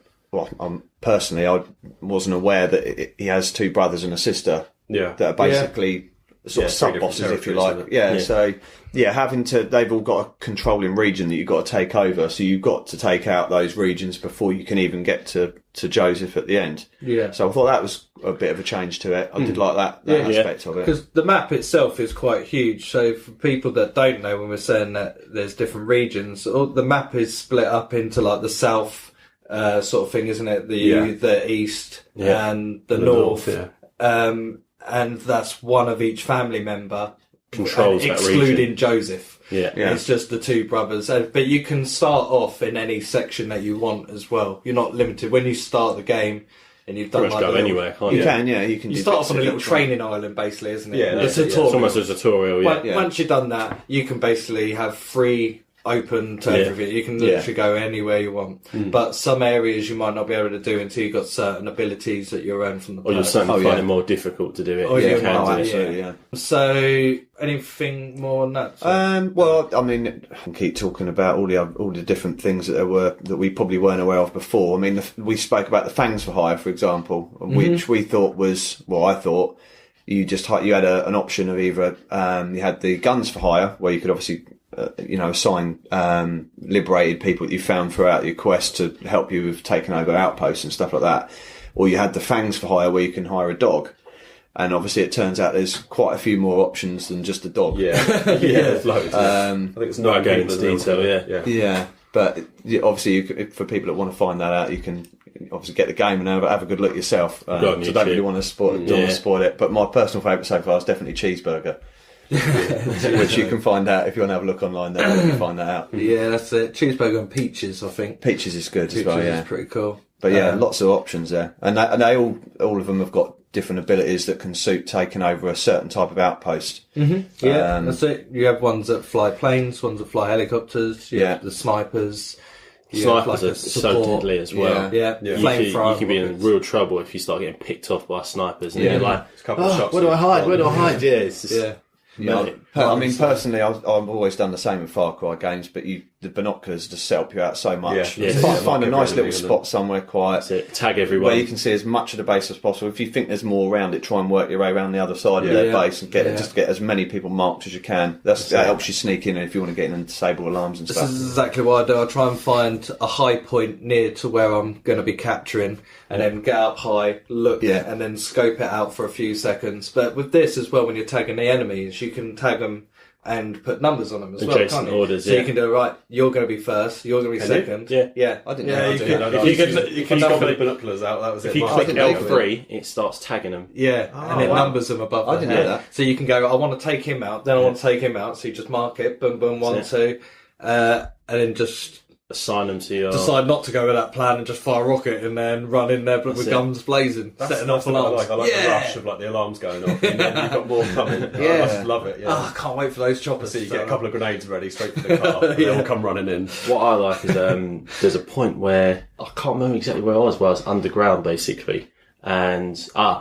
S4: personally, I wasn't aware that he has 2 brothers and a sister
S2: Yeah.
S4: that are basically sort of
S2: Yeah, 3 different
S4: sub-bosses, if you
S2: territories,
S4: like.
S2: isn't it?
S4: Yeah,
S3: Yeah.
S4: so, they've all got a controlling region that you've got to take over, so you've got to take out those regions before you can even get to Joseph at the end.
S1: Yeah.
S4: So I thought that was a bit of a change to it. I did like that
S1: Yeah.
S4: aspect of it.
S1: Because the map itself is quite huge. So for people that don't know, when we're saying that there's different regions, the map is split up into like the south sort of thing, isn't it? The east and the north.
S2: Yeah.
S1: And that's one of each family member
S3: Controls that
S1: excluding
S3: region.
S1: Joseph.
S3: Yeah.
S1: It's just the two brothers. But you can start off in any section that you want as well. You're not limited. When you start the game and you've done
S3: Pretty much
S1: like
S3: go
S1: a little-
S3: anywhere, can't
S4: You
S3: you?
S4: can, yeah. You can.
S1: You
S4: do
S1: start
S4: bits
S1: off on a
S4: of
S1: little
S4: each
S1: training island, basically, isn't it?
S2: Yeah,
S1: The
S2: that's it, yeah.
S1: tutorial.
S3: It's almost a tutorial, yeah.
S1: Once- Once you've done that, you can basically have free open to everything. You can literally go anywhere you want. But some areas you might not be able to do until you've got certain abilities that you earn from the
S3: Or you'll
S1: perks.
S3: certainly find
S4: yeah.
S3: it more difficult to do it.
S1: Oh,
S3: if
S1: yeah,
S3: you can
S1: well,
S3: do it.
S4: absolutely, yeah.
S1: So, anything more on that?
S4: Well, I mean, I can keep talking about all the different things that we probably weren't aware of before. I mean, we spoke about the Fangs for Hire, for example, which we thought was, well, I thought you had an option of either you had the Guns for Hire, where you could obviously assign liberated people that you found throughout your quest to help you with taking over outposts and stuff like that, or you had the Fangs for Hire, where you can hire a dog. And obviously, it turns out there's quite a few more options than just a dog.
S2: Yeah, there's loads. I think it's
S3: Not
S2: not
S3: going into detail, yeah.
S4: Yeah, but obviously, for people that want to find that out, you can obviously get the game and have a good look yourself. So
S3: on
S4: I don't
S3: YouTube.
S4: really want to spoil it. But my personal favourite so far is definitely Cheeseburger, which you can find out if you want to have a look online. There, you can find that out.
S1: Yeah, that's it. Cheeseburger and peaches, I think.
S4: Peaches is good
S1: Peaches
S4: as well. Yeah,
S1: is pretty cool.
S4: but yeah, lots of options there, and they all of them have got different abilities that can suit taking over a certain type of outpost.
S1: Yeah, that's it. You have ones that fly planes, ones that fly helicopters. You have the snipers. You have
S3: Snipers
S1: like a
S3: are so
S1: support.
S3: deadly as well.
S1: Yeah,
S3: You
S1: flamethrower
S3: can be in
S1: rockets.
S3: real trouble if you start getting picked off by snipers, and
S4: Yeah.
S3: you're like,
S2: a couple of shots
S3: where do I
S2: of-
S3: hide? Where do I hide? Yeah, it's just,
S1: Yeah.
S4: Yeah, I mean, personally, I've always done the same with Far Cry games, but the binoculars just help you out so much.
S2: Yeah.
S3: Yeah.
S4: Find a nice little
S2: Everything,
S4: spot somewhere quiet
S3: that's it. Tag everyone.
S4: where you can see as much of the base as possible. If you think there's more around it, try and work your way around the other side of their
S1: Yeah.
S4: base and get as many people marked as you can. That helps you sneak in if you want to get in and disable alarms and
S1: This
S4: stuff.
S1: is exactly what I do. I try and find a high point near to where I'm going to be capturing, and then get up high, look, and then scope it out for a few seconds. But with this as well, when you're tagging the enemies, you can tag them and put numbers on them as well,
S3: Adjacent
S1: can't you?
S3: orders,
S1: so
S3: yeah.
S1: you can do, right, you're going to be first, you're going to be second.
S3: Yeah.
S1: Yeah.
S4: I didn't
S1: Yeah,
S4: know.
S1: you
S4: I
S1: could-
S4: didn't know.
S3: if you
S2: You
S3: can
S2: got
S3: click-
S2: the binoculars out. That was it.
S3: if you
S2: Mark.
S3: click
S4: didn't know that.
S3: L3, it starts tagging them.
S1: Yeah, and it
S4: wow.
S1: numbers them above.
S4: I
S1: the
S4: didn't
S1: head.
S4: know that.
S1: So you can go, I want to take him out, then I want to take him out, so you just mark it, boom, boom, one,
S3: That's
S1: two, and then just
S3: Assign them to your...
S1: decide not to go with that plan and just fire a rocket and then run in there with
S3: it.
S1: guns blazing, setting off
S2: That's what I
S1: alarms.
S2: like. I like the rush of like the alarms going off, and then you've got more coming.
S1: Yeah.
S2: I just love it. Yeah.
S1: Oh, I can't wait for those choppers.
S2: So you get a couple of grenades ready straight to the car, and they all come running in.
S3: What I like is there's a point where I can't remember exactly where I was underground basically, and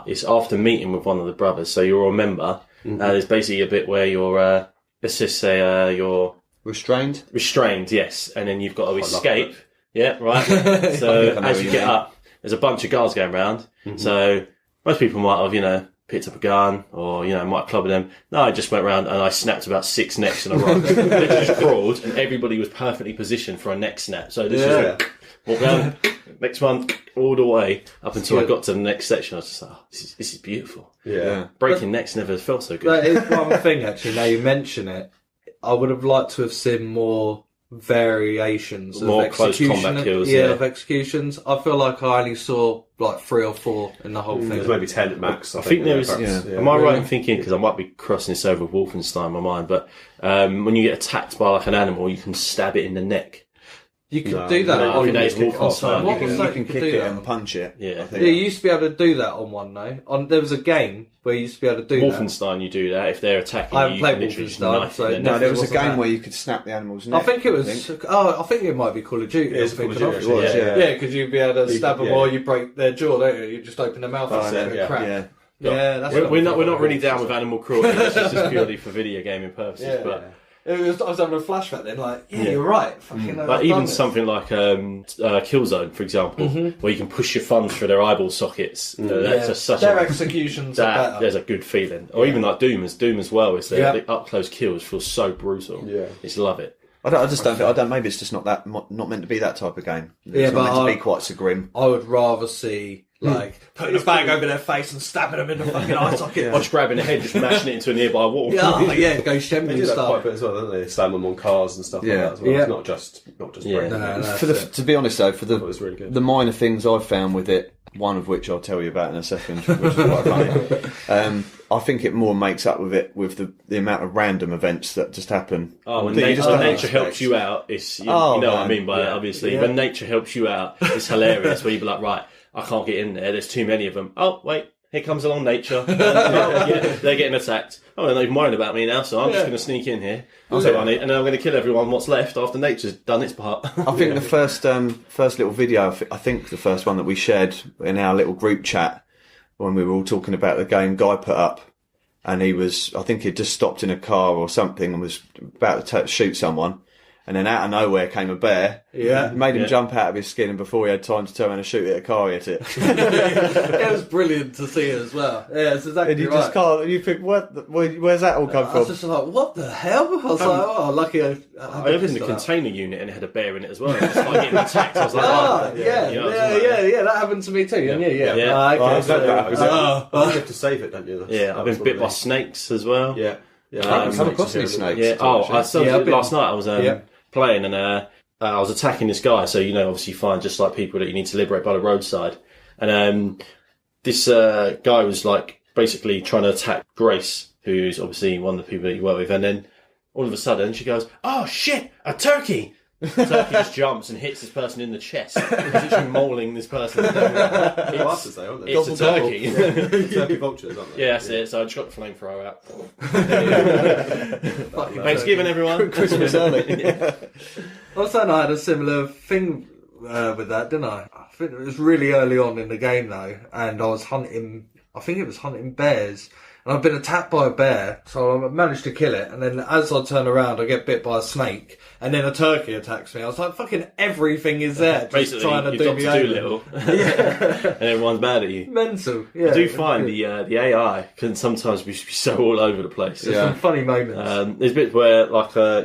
S3: it's after meeting with one of the brothers. So you'll remember there's basically a bit where you're let's just say you're
S4: Restrained?
S3: restrained, yes, and then you've got to escape. Yeah, right. So
S4: I know
S3: as
S4: what
S3: you
S4: you
S3: get
S4: mean.
S3: up, there's a bunch of guards going around. So most people might have picked up a gun or might have clubbed them. No, I just went around and I snapped about 6 necks in a row. Literally just crawled, and everybody was perfectly positioned for a neck snap. So this is walk down, next one, all the way up until I got to the next section. I was just like, this is beautiful.
S2: Yeah.
S3: Breaking necks never felt so good.
S1: That is one thing, actually, now you mention it. I would have liked to have seen more variations
S3: More
S1: of
S3: close
S1: execution.
S3: combat kills,
S1: yeah,
S3: yeah.
S1: of executions. I feel like I only saw like 3 or 4 in the whole
S2: There's
S1: thing.
S2: maybe 10 at max.
S3: I think there is.
S2: perhaps.
S3: Am I right in thinking, because I might be crossing this over with Wolfenstein in my mind, but when you get attacked by like an animal, you can stab it in the neck.
S1: You could
S2: No,
S1: do that.
S3: no, I
S1: on
S3: think that is
S1: Wolfenstein.
S3: Wolfenstein.
S1: What was that?
S4: You can
S1: could
S4: kick
S1: do
S4: it
S1: that
S4: and
S1: on?
S4: punch it.
S3: Yeah.
S4: I think.
S1: Yeah, you used to be able to do that on one though. There was a game where you used to be able to do that.
S3: Wolfenstein, you do that. If they're attacking
S1: I
S3: you,
S1: haven't
S3: you
S1: played
S3: can literally just
S1: Wolfenstein,
S3: knife
S1: so
S3: it in the
S4: No,
S3: neck.
S4: there was a
S1: wasn't
S4: game
S1: that.
S4: where you could snap the animal's neck.
S1: I think it was. I think it might be Call of Duty.
S2: It is
S1: I'm
S2: Call of
S1: thinking
S2: Duty,
S1: of.
S2: actually,
S4: yeah.
S1: Yeah, because you'd be able to stab them
S2: yeah.
S1: while you break their jaw, don't you? You just open their mouth
S2: That's
S1: and
S2: it, yeah.
S1: crack.
S4: Yeah.
S1: Yeah, that's
S3: We're not
S1: what
S3: really down with animal cruelty. This is just purely for video gaming purposes.
S1: Yeah.
S3: But
S1: I was having a flashback then, like, you're right. Fucking
S3: like even something like Killzone, for example, where you can push your thumbs through their eyeball sockets. That's just such
S1: their
S3: a
S1: executions are
S3: that
S1: better.
S3: there's a good feeling. Or even like Doom as well. Is
S1: Yeah.
S3: the up close kills feel so brutal.
S2: Yeah.
S3: Just love it.
S4: I just don't. Maybe it's just not meant to be that type of game. It's
S1: Yeah,
S4: not
S1: but
S4: meant to be quite so grim.
S1: I would rather see like putting a bag over their face and stabbing them in the fucking eye socket.
S3: Or just grabbing a head, just mashing it into a nearby wall.
S1: Yeah, go
S2: They
S1: Shenmue
S2: do that quite a
S1: style.
S2: bit as well, don't they? Slam them on cars and stuff like
S4: Yeah.
S2: that as well.
S1: Yeah.
S2: It's not just
S3: Yeah.
S2: breaking
S1: No,
S2: them.
S1: no.
S4: To be honest though, for
S2: It was really good.
S4: the minor things I've found with it, one of which I'll tell you about in a second, which is quite funny. I think it more makes up with it with the amount of random events that just happen.
S3: Oh, when
S4: that you just
S3: nature,
S4: don't
S3: nature
S4: expect.
S3: helps you out, it's you
S4: Oh,
S3: know what I
S4: man.
S3: mean by it, obviously. When nature helps you out, it's hilarious. Where you be like, right, I can't get in there. There's too many of them. Oh, wait. Here comes along nature. They're getting attacked. Oh, they're not even worrying about me now, so I'm just going to sneak in here. And then I'm going to kill everyone what's left after nature's done its part.
S4: I think the first little video, I think the first one that we shared in our little group chat when we were all talking about the game, Guy put up, and I think he'd just stopped in a car or something and was about to shoot someone. And then out of nowhere came a bear.
S1: Yeah.
S4: Made him jump out of his skin, and before he had time to turn around and shoot it, a car hit it.
S1: It was brilliant to see it as well. Yeah, it's exactly
S4: And you
S1: right.
S4: just can't, and you think, where's that all come
S1: I
S4: from?
S1: was just like, what the hell? I was like, oh, lucky I
S3: I opened the container unit and it had a bear in it as well. It's like getting attacked. I was like,
S1: Oh,
S3: oh,
S1: yeah,
S3: You know, I was like,
S1: that happened to me too. Yeah.
S3: Yeah.
S1: Ah, okay,
S2: Oh,
S1: so-
S2: you have to save it, don't you?
S3: I've been bit by snakes as well.
S2: Yeah.
S4: I haven't come across any snakes.
S3: Yeah. Oh, I saw
S1: Yeah,
S3: it last night. I was
S1: Yeah.
S3: playing and I was attacking this guy. So obviously you find just like people that you need to liberate by the roadside. And this guy was like basically trying to attack Grace, who's obviously one of the people that you work with. And then all of a sudden she goes, "Oh shit, a turkey!" The turkey just jumps and hits this person in the chest. He's literally mauling this person.
S2: Bastards, they, aren't they?
S3: It's a turkey.
S2: Turkey vultures, aren't they?
S3: Yeah, that's it. So I just got the flamethrower out.
S1: Fucking
S3: Thanksgiving, everyone.
S4: Christmas early.
S1: Also, I had a similar thing with that, didn't I? I think it was really early on in the game though, and I was hunting. I think it was hunting bears, and I've been attacked by a bear, so I managed to kill it. And then as I turn around, I get bit by a snake, and then a turkey attacks me. I was like, "Fucking everything is there, just
S3: Basically,
S1: trying to
S3: you're
S1: do
S3: Dr.
S1: me over."
S3: Doolittle. And everyone's mad at you.
S1: Mental, yeah.
S3: I do find the AI can sometimes be so all over the place.
S1: There's some funny moments.
S3: There's bits where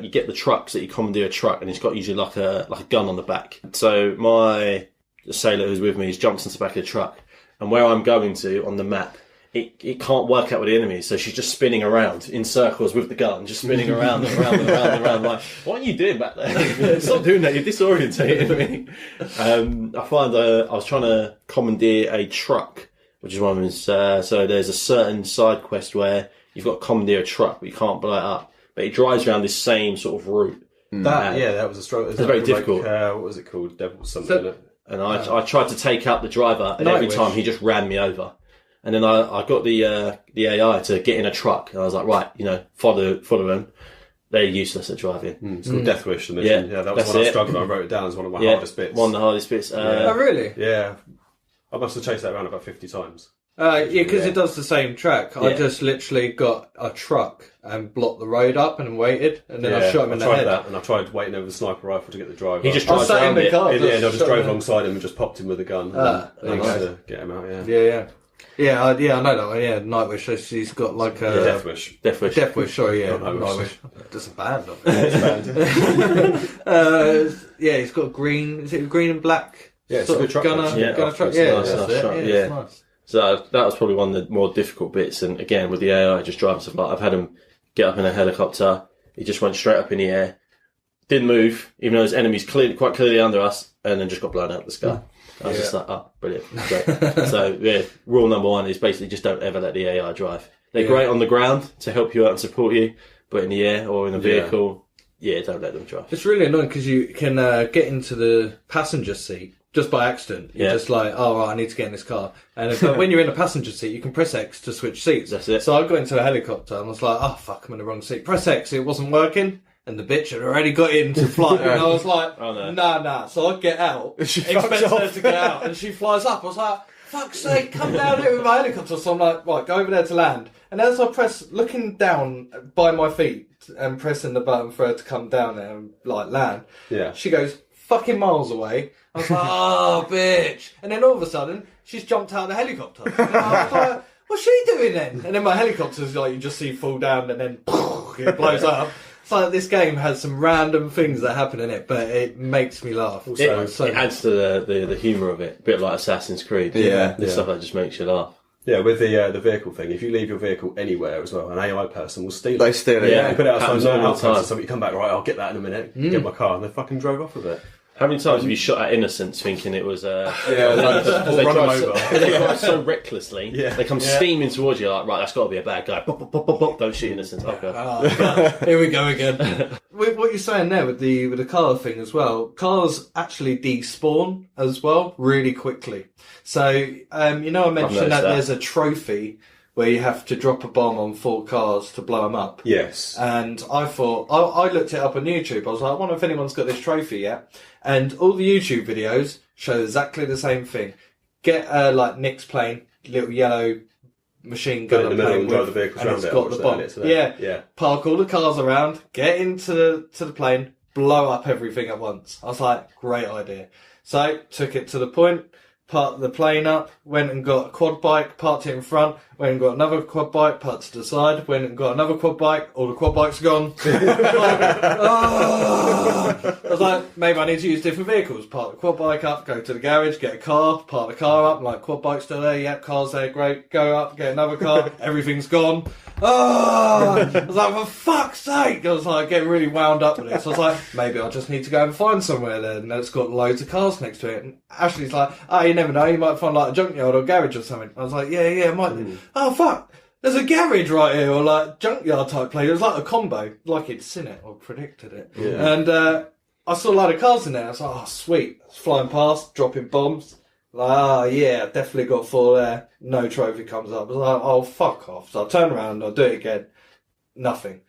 S3: you get the trucks that you commandeer a truck and it's got usually like a gun on the back. So my sailor who's with me has jumped into the back of the truck, and where I'm going to on the map, it can't work out with the enemies, so she's just spinning around in circles with the gun, just spinning around and around and around and around. Like, what are you doing back there? Stop doing that, you're disorientating me. I find I was trying to commandeer a truck, which is one of them. So there's a certain side quest where you've got to commandeer a truck, but you can't blow it up. But it drives around this same sort of route.
S2: That was a struggle.
S3: It's very difficult.
S2: What was it called? Devil something.
S1: So-
S3: And I tried to take out the driver, and every
S1: Nightwish.
S3: time he just ran me over. And then I got the AI to get in a truck, and I was like, right, follow them. They're useless at driving.
S2: It's called Death Wish, the mission. Yeah, that was
S3: that's
S2: when I
S3: it.
S2: struggled. I wrote it down as one of my
S3: Yeah,
S2: hardest bits.
S3: one of the hardest bits.
S1: Oh, really?
S2: Yeah. I must have chased that around about 50 times.
S1: Yeah, because it does the same track. I
S3: Yeah.
S1: just literally got a truck and blocked the road up and waited, and then I shot him in the
S2: tried
S1: head.
S2: that, and I tried waiting over the sniper rifle to get the driver.
S3: He just
S1: I
S3: drives
S1: sat in
S3: around
S1: the
S3: it.
S1: car.
S2: In the end, I just
S1: shot
S2: drove
S1: him.
S2: alongside him and just popped him with a gun.
S1: Ah,
S2: and managed
S1: nice.
S2: to get him out, yeah.
S1: Yeah, I know that one. Yeah, Nightwish. She's got like a
S2: Death Wish.
S3: Death Wish.
S1: Death Wish. Sorry, yeah,
S2: Not Nightwish.
S1: Nightwish. There's a band on it. Yeah, he's got green. Is it green and black?
S2: Yeah, it's a
S1: sort
S2: good
S1: of
S2: truck,
S1: gunner,
S2: actually.
S3: Yeah,
S1: gunner truck.
S3: it's
S1: Yeah,
S3: nice,
S1: that's
S3: nice
S1: it.
S3: truck,
S1: Yeah,
S3: yeah.
S1: it's nice.
S3: So that was probably one of the more difficult bits. And again, with the AI, just driving stuff like I've had him get up in a helicopter. He just went straight up in the air, didn't move, even though his enemy's quite clearly under us, and then just got blown out of the sky. I was just like, oh, brilliant, great. So yeah, rule number one is basically just don't ever let the AI drive. They're great on the ground to help you out and support you, but in the air or in a vehicle, don't let them drive.
S1: It's really annoying because you can get into the passenger seat just by accident. You're just like, oh, right, I need to get in this car. And but when you're in the passenger seat, you can press X to switch seats.
S3: That's it.
S1: So I got into a helicopter and I was like, oh, fuck, I'm in the wrong seat. Press X, it wasn't working. And the bitch had already got into flight. And I was like,
S3: Oh, no.
S1: nah. So I get out, expect her to get out, and she flies up. I was like, fuck's sake, come down here with my helicopter. So I'm like, right, go over there to land. And as I press, looking down by my feet and pressing the button for her to come down there and like land, she goes fucking miles away. I was like, oh, bitch. And then all of a sudden, she's jumped out of the helicopter. And I was like, what's she doing then? And then my helicopter's like, you just see fall down and then it blows up. It's like this game has some random things that happen in it, but it makes me laugh.
S3: It adds to the humour of it, a bit like Assassin's Creed. There's stuff that just makes you laugh.
S2: Yeah, with the vehicle thing, if you leave your vehicle anywhere as well, an AI person will steal it.
S4: They steal it.
S3: Yeah.
S2: You put it outside
S3: Happens
S2: no
S3: all the
S2: outpost
S3: time.
S2: or something, you come back, right, I'll get that in a minute, get my car, and they fucking drove off with it.
S3: How many times have you shot at innocents thinking it was?
S2: Yeah,
S3: Because they
S2: run them
S3: drive
S2: over.
S3: they drive so recklessly.
S2: Yeah.
S3: They come steaming towards you like, right, that's got to be a bad guy. Pop, pop, pop, pop, pop. Don't shoot innocents. Okay.
S1: Oh, God. Here we go again. With what you're saying there with the car thing as well, cars actually despawn as well really quickly. So, I mentioned that there's a trophy where you have to drop a bomb on 4 cars to blow them up.
S2: Yes.
S1: And I thought, I looked it up on YouTube. I was like, I wonder if anyone's got this trophy yet. And all the YouTube videos show exactly the same thing. Get like Nick's plane, little yellow machine gun
S2: in the middle
S1: plane
S2: and drive
S1: with-
S2: the vehicles
S1: and
S2: around
S1: it's
S2: it.
S1: got the bomb.
S2: Yeah.
S1: Park all the cars around, get into the plane, blow up everything at once. I was like, great idea. So took it to the point, parked the plane up, went and got a quad bike, parked it in front, went and got another quad bike, parked to the side, went and got another quad bike, all the quad bikes are gone. I was like, maybe I need to use different vehicles. Park the quad bike up, go to the garage, get a car, park the car up, like quad bike's still there, yep, car's there, great, go up, get another car, everything's gone. I was like, for fuck's sake! I was like, getting really wound up with this. I was like, maybe I just need to go and find somewhere then that's got loads of cars next to it. And Ashley's like, oh, you never know, you might find like a junkyard or garage or something. I was like, yeah, it might be. Oh, fuck! There's a garage right here, or like junkyard type place. It was like a combo, like he'd seen it or predicted it.
S2: Yeah.
S1: And I saw a lot of cars in there. I was like, oh, sweet. It's flying past, dropping bombs. Like, yeah, definitely got 4 there. No trophy comes up. I was like, oh, fuck off. So I turn around, I'll do it again. Nothing.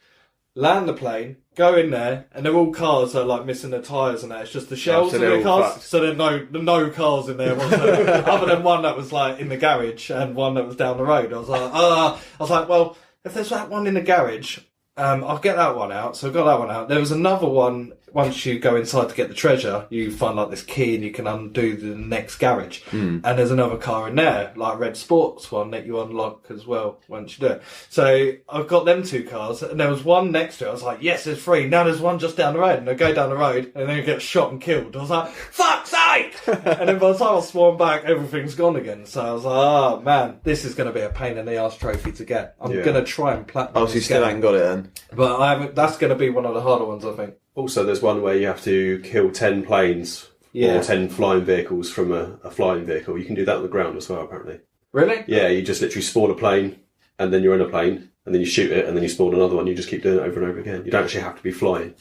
S1: Land the plane, go in there, and they're all cars that are like missing their tyres and that. It's just the shells
S4: so
S1: of
S4: they're
S1: the
S4: all
S1: cars.
S4: fucked.
S1: So there's no cars in there whatsoever. Other than one that was like in the garage and one that was down the road. I was like, well, if there's that one in the garage, I'll get that one out. So I got that one out. There was another one. Once you go inside to get the treasure, you find like this key and you can undo the next garage. And there's another car in there, like Red Sports one that you unlock as well once you do it. So I've got them 2 cars and there was one next to it. I was like, yes, there's 3. Now there's one just down the road. And I go down the road and then you get shot and killed. I was like, fuck's sake! And then by the time I swan back, everything's gone again. So I was like, oh man, this is going to be a pain in the arse trophy to get. I'm going to try and platinum.
S4: Oh, so you still ain't got it then?
S1: But I haven't. That's going to be one of the harder ones, I think.
S2: Also, there's one where you have to kill 10 planes or 10 flying vehicles from a flying vehicle. You can do that on the ground as well, apparently.
S1: Really?
S2: Yeah, you just literally spawn a plane, and then you're in a plane, and then you shoot it, and then you spawn another one. You just keep doing it over and over again. You don't actually have to be flying.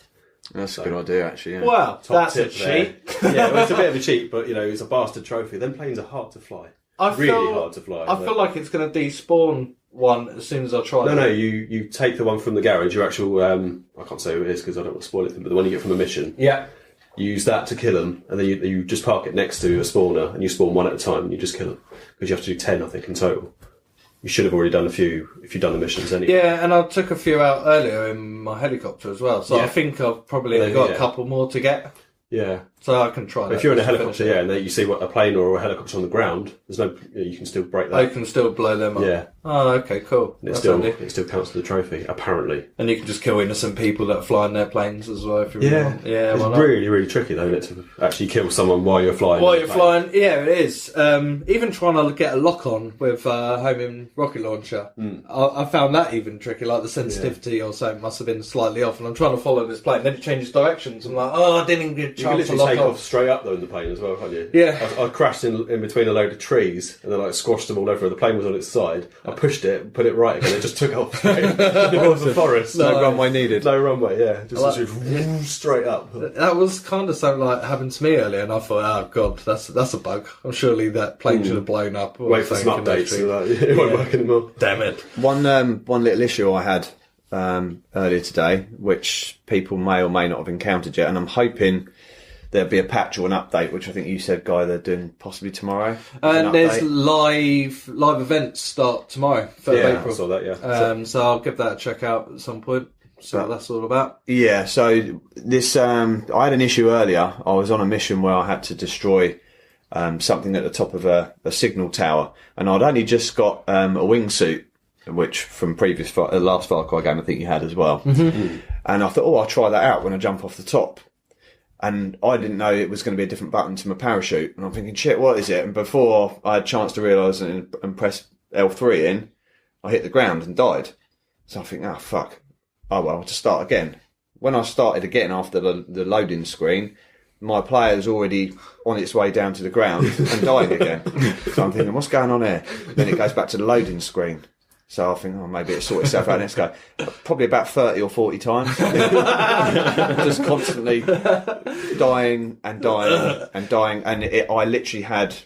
S4: That's a good idea, actually. Yeah.
S1: Wow,
S2: Top
S1: that's a
S2: tip there.
S1: cheat.
S2: Yeah, well, it's a bit of a cheat, but it's a bastard trophy. Them planes are hard to fly. Really hard to fly.
S1: I feel like it's going to despawn one as soon as I try it.
S2: No, you take the one from the garage, your actual, I can't say who it is because I don't want to spoil it, but the one you get from a mission.
S1: Yeah.
S2: You use that to kill them, and then you just park it next to a spawner, and you spawn one at a time, and you just kill them. Because you have to do 10, I think, in total. You should have already done a few, if you've done the missions anyway.
S1: Yeah, and I took a few out earlier in my helicopter as well, so I think I've probably got a couple more to get.
S2: Yeah.
S1: So I can try that.
S2: If you're in a helicopter, and then you see what a plane or a helicopter on the ground, there's no, you can still break that.
S1: I can still blow them up.
S2: Yeah.
S1: Oh, okay, cool.
S2: And it
S1: That's
S2: still
S1: handy.
S2: counts as the trophy, apparently.
S1: And you can just kill innocent people that fly in their planes as well if you
S2: Yeah.
S1: want. Yeah,
S2: It's
S1: why not?
S2: really, really tricky, though, isn't it, to actually kill someone while you're flying.
S1: While you're flying, yeah, it is. Even trying to get a lock on with homing rocket launcher, I found that even tricky. Like the sensitivity or something must have been slightly off, and I'm trying to follow this plane. Then it changes directions. I'm like, I didn't even get a
S2: You can
S1: chance to
S2: literally
S1: lock
S2: take
S1: off.
S2: off straight up, though, in the plane as well, can't you?
S1: Yeah.
S2: I crashed in between a load of trees, and then squashed them all over. The plane was on its side. I pushed it, put it right again, it just took off straight towards the forest.
S4: No runway needed.
S2: No runway, yeah. Just
S1: like-
S2: literally straight up.
S1: That was kind of something like happened to me earlier, and I thought, oh god, that's a bug. I'm surely that plane should have blown up. Or
S2: Wait for some
S1: something in those
S2: updates,
S1: trees.
S2: and it won't work anymore.
S1: Damn it.
S4: One little issue I had earlier today, which people may or may not have encountered yet, and I'm hoping there'll be a patch or an update, which I think you said, Guy, they're doing possibly tomorrow.
S1: And there's live events start tomorrow, 3rd
S2: Yeah,
S1: of
S2: I
S1: April.
S2: saw that, yeah.
S1: So I'll give that a check out at some point. See what that's all about.
S4: Yeah, so this I had an issue earlier. I was on a mission where I had to destroy something at the top of a signal tower, and I'd only just got a wingsuit, which from last Far Cry game I think you had as well. Mm-hmm. And I thought, I'll try that out when I jump off the top. And I didn't know it was going to be a different button to my parachute. And I'm thinking, shit, what is it? And before I had a chance to realise and press L3 in, I hit the ground and died. So I think, oh, fuck. Oh, well, to start again. When I started again after the loading screen, my player's already on its way down to the ground and dying again. So I'm thinking, what's going on here? Then it goes back to the loading screen. So I think, maybe it'll sort itself out. Let's go. Probably about 30 or 40 times. Just constantly dying and dying and dying. And I literally had,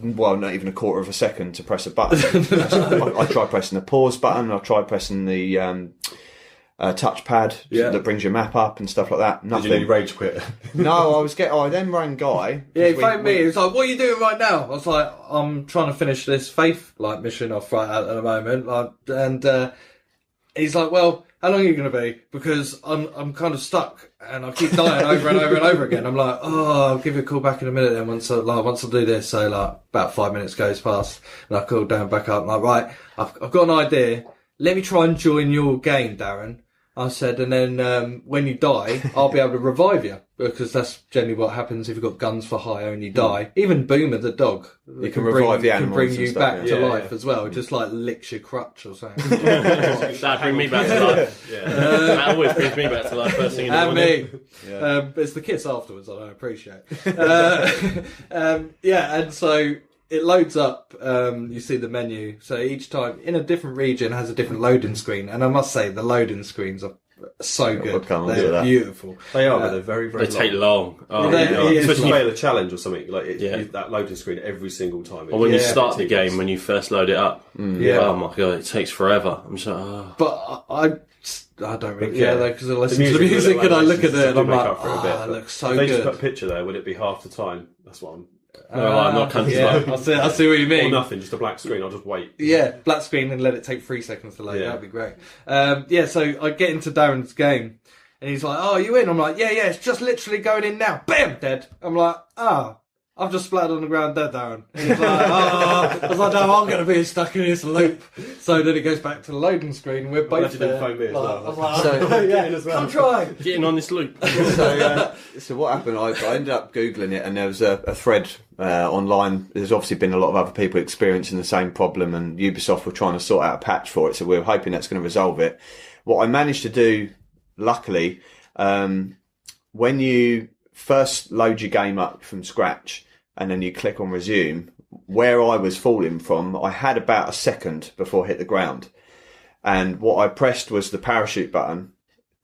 S4: well, not even a quarter of a second to press a button. I tried pressing the pause button. I tried pressing the touchpad that brings your map up and stuff like that. Nothing.
S2: Did you rage quit?
S4: No, I then rang Guy.
S1: Yeah, he phoned me. He was like, "What are you doing right now?" I was like, "I'm trying to finish this Faith mission off right at the moment." And he's like, "Well, how long are you going to be? Because I'm kind of stuck and I keep dying over and over and over again." I'm like, "Oh, I'll give you a call back in a minute then once I do this." So like about 5 minutes goes past and I call down back up. I'm like, "Right, I've got an idea. Let me try and join your game, Darren." I said, and then when you die, I'll be able to revive you, because that's generally what happens if you've got guns for hire and you die. Even Boomer the dog,
S4: you can revive the animals,
S1: can bring you back to life
S2: yeah.
S1: as well. Just like licks your crutch or something.
S3: That bring me back to life. Yeah. That always brings me back to life first thing in the morning.
S1: And me. Yeah. But it's the kiss afterwards I don't appreciate. Yeah, and so it loads up, you see the menu. So each time, in a different region, has a different loading screen. And I must say, the loading screens are so good. They're beautiful.
S2: They are, but they're very, very
S3: They
S2: long.
S3: take long. Oh,
S2: Especially if you fail a challenge or something, like that loading screen every single time.
S3: Or when you start the game, when you first load it up.
S1: Yeah.
S3: Oh my god, it takes forever. I'm just like, oh.
S1: But I don't really care though, because I listen to the music and I look at it and I'm like, it looks so
S2: if they
S1: good.
S2: just put a picture there, would it be half the time? That's what I'm...
S3: No, I'm not country
S1: yeah, I see what you mean.
S2: Or nothing, just a black screen, I'll just wait.
S1: Yeah, black screen and let it take 3 seconds to load.
S2: Yeah.
S1: That'd be great. So I get into Darren's game and he's like, "Oh, are you in?" I'm like, yeah, it's just literally going in now. Bam, dead. I'm like, I've just splattered on the ground dead, Darren. And he's like, I was like, no, I'm going to be stuck in this loop. So then it goes back to the loading screen and we're both there.
S2: Phone me as well.
S1: I was like, come try.
S3: Getting on this loop.
S4: So what happened? I ended up Googling it, and there was a thread online. There's obviously been a lot of other people experiencing the same problem, and Ubisoft were trying to sort out a patch for it. So we were hoping that's going to resolve it. What I managed to do, luckily, when you first load your game up from scratch and then you click on resume, where I was falling from, I had about a second before I hit the ground. And what I pressed was the parachute button,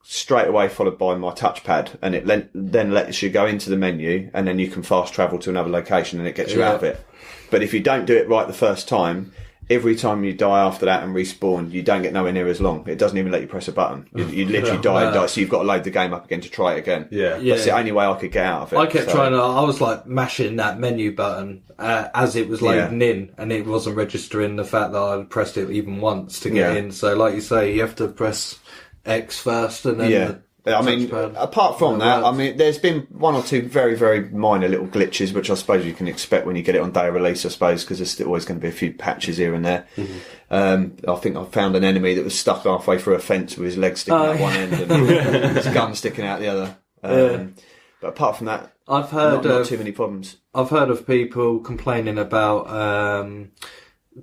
S4: straight away followed by my touchpad, and it then lets you go into the menu, and then you can fast travel to another location and it gets you out of it. But if you don't do it right the first time, every time you die after that and respawn, you don't get nowhere near as long. It doesn't even let you press a button. You literally die and die, so you've got to load the game up again to try it again.
S2: Yeah.
S4: That's the only way I could get out of it.
S1: I kept trying to, I was like mashing that menu button as it was loading in, and it wasn't registering the fact that I pressed it even once to get in. So like you say, you have to press X first and then
S4: I mean, apart from that, I mean, there's been one or two very, very minor little glitches, which I suppose you can expect when you get it on day of release, I suppose, because there's always going to be a few patches here and there. Mm-hmm. I think I found an enemy that was stuck halfway through a fence with his leg sticking out one end and his gun sticking out the other. But apart from that,
S1: I've heard
S4: not too many problems.
S1: I've heard of people complaining about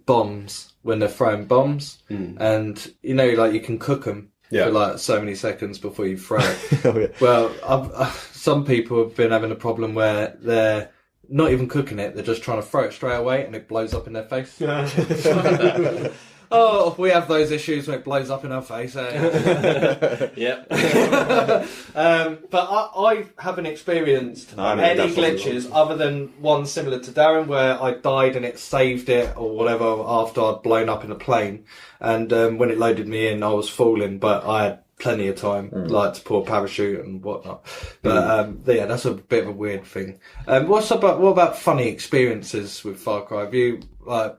S1: bombs when they're throwing bombs, and you know, like you can cook them. For like so many seconds before you throw it. Well, some people have been having a problem where they're not even cooking it; they're just trying to throw it straight away, and it blows up in their face. Oh, we have those issues when it blows up in our face.
S3: Yep.
S1: But I haven't experienced any glitches other than one similar to Darren, where I died and it saved it or whatever after I'd blown up in a plane. And when it loaded me in, I was falling, but I had plenty of time, like to pour parachute and whatnot. But yeah, that's a bit of a weird thing. What about funny experiences with Far Cry? Have you like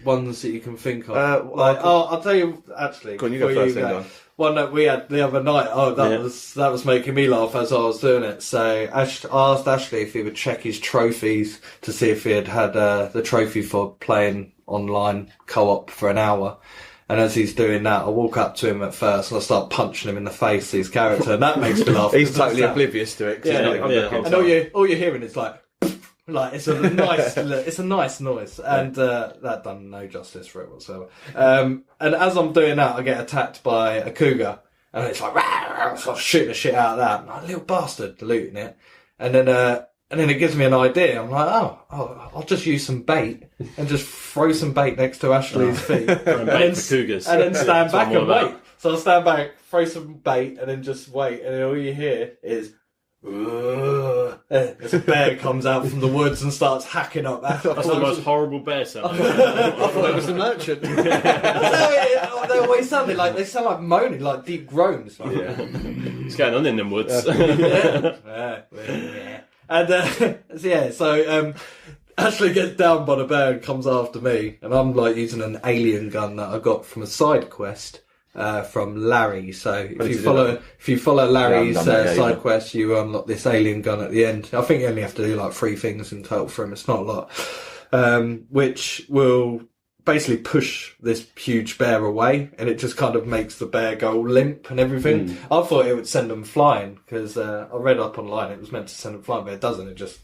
S1: ones that you can think of? I'll tell you actually.
S4: Go on, you go first then.
S1: One that we had the other night. That was making me laugh as I was doing it. So I asked Ashley if he would check his trophies to see if he had the trophy for playing online co-op for an hour. And as he's doing that, I walk up to him at first and I start punching him in the face, his character, and that makes me laugh.
S4: He's totally oblivious to it.
S1: And all you're hearing is like it's a nice noise, and that done no justice for it whatsoever. And as I'm doing that, I get attacked by a cougar, and it's like, so I'm shooting the shit out of that. I'm like, little bastard, looting it. And then it gives me an idea. I'm like, I'll just use some bait and just throw some bait next to Ashley's feet.
S3: And bait for cougars.
S1: And then stand
S3: That's what
S1: back
S3: I'm
S1: and
S3: all
S1: wait.
S3: about.
S1: So I'll stand back, throw some bait, and then just wait. And then all you hear is, as a bear comes out from the woods and starts hacking up.
S3: That's the most horrible bear sound.
S4: I thought it was a merchant.
S1: That's how they always sound. They sound like moaning, like deep groans. Like,
S3: What's going on in them woods?
S1: And so Ashley gets down by the bear and comes after me, and I'm like using an alien gun that I got from a side quest from Larry. So if you follow Larry's side quest, you unlock this alien gun at the end. I think you only have to do like 3 things in total for him. It's not a lot, which will basically push this huge bear away, and it just kind of makes the bear go limp and everything. I thought it would send them flying because I read up online it was meant to send them flying, but it doesn't. It just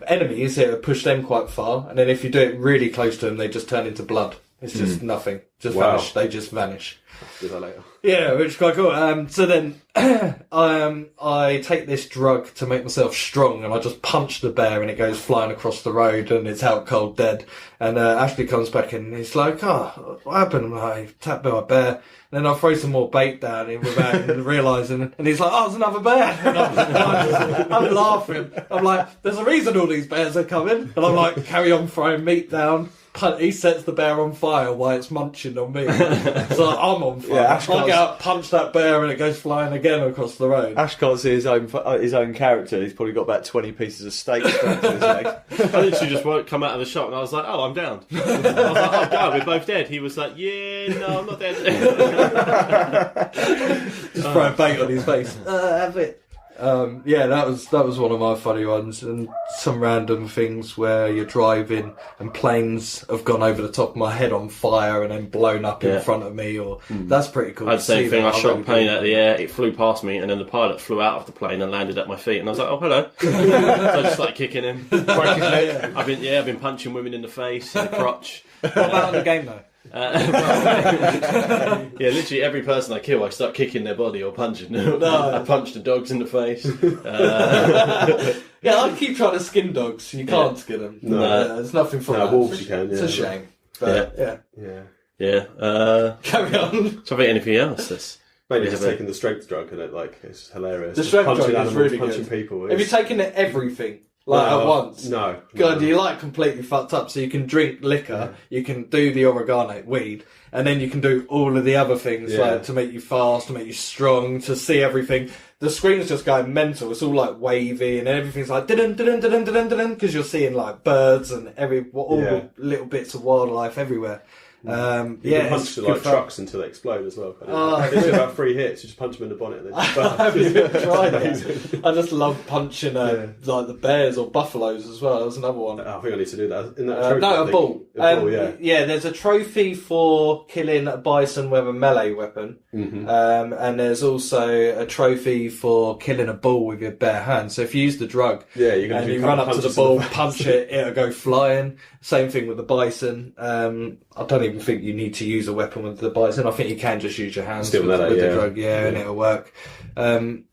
S1: enemies, it would push them quite far, and then if you do it really close to them, they just turn into blood. It's just nothing, just vanish. They just vanish.
S2: Do that later.
S1: Yeah, which is quite cool. So then I take this drug to make myself strong, and I just punch the bear, and it goes flying across the road, and it's out cold dead. And Ashley comes back, and he's like, "Oh, what happened?" I tapped by a bear. And then I throw some more bait down in without realising, and he's like, "Oh, it's another bear." And I'm laughing. I'm like, "There's a reason all these bears are coming." And I'm like, carry on throwing meat down. He sets the bear on fire while it's munching on me. So I'm on fire.
S4: Yeah, Ash
S1: I get out, punch that bear, and it goes flying again across the road.
S4: Ash can't see his own character. He's probably got about 20 pieces of steak stuck to his leg.
S3: I literally just come out of the shop and I was like, "Oh, I'm down." I was like, "Oh God, we're both dead." He was like, "Yeah, no, I'm not dead."
S1: Just throwing bait on his face. Have it. That was one of my funny ones, and some random things where you're driving and planes have gone over the top of my head on fire and then blown up in front of me, or that's pretty cool.
S3: I had the same thing. I shot a
S1: really
S3: plane
S1: cool.
S3: out of the air, it flew past me, and then the pilot flew out of the plane and landed at my feet, and I was like, "Oh, hello." So I just started kicking him.
S1: Break his neck.
S3: I've been punching women in the face, in the crotch.
S1: What about on the game though?
S3: Literally every person I kill, I start kicking their body or punching them. I punched the dogs in the face.
S1: I keep trying to skin dogs. You can't skin them.
S2: No.
S1: There's nothing for that.
S2: wolves you can.
S1: It's
S2: Yeah.
S1: a shame. But,
S2: Yeah.
S3: Yeah.
S1: Carry on.
S3: So I think anything else? That's
S2: Maybe
S3: Yeah,
S2: just
S3: but-
S2: taking the strength drug and it's hilarious.
S1: The
S2: Just
S1: strength
S2: punching
S1: drug is
S2: animals,
S1: really
S2: punching
S1: good.
S2: people.
S1: Have you taken everything at once?
S2: No.
S1: God, you're like completely fucked up. So you can drink liquor, you can do the oregano weed, and then you can do all of the other things like to make you fast, to make you strong, to see everything. The screen's just going mental. It's all like wavy, and everything's like dun dun dun dun dun dun because you're seeing like birds and all the little bits of wildlife everywhere.
S2: You can punch
S1: it's
S2: the
S1: good fun.
S2: trucks until they explode as well.
S1: Oh,
S2: Literally about 3 hits, you just punch them in the bonnet and then just burn.
S1: Have you tried that? I just love punching like the bears or buffaloes as well. There's another one.
S2: I think I need to do that. In that trophy,
S1: No,
S2: I
S1: a
S2: think.
S1: bull.
S2: A bull, yeah.
S1: There's a trophy for killing a bison with a melee weapon. And there's also a trophy for killing a bull with your bare hands. So if you use the drug
S2: Yeah, you're gonna
S1: and
S2: do
S1: you
S2: a couple
S1: run up to the
S2: punches in
S1: bull,
S2: the face.
S1: punch it, it'll go flying. Same thing with the bison. I don't even think you need to use a weapon with the bison. I think you can just use your hands
S2: Still
S1: with
S2: melee,
S1: the
S2: yeah.
S1: drug, and it'll work. I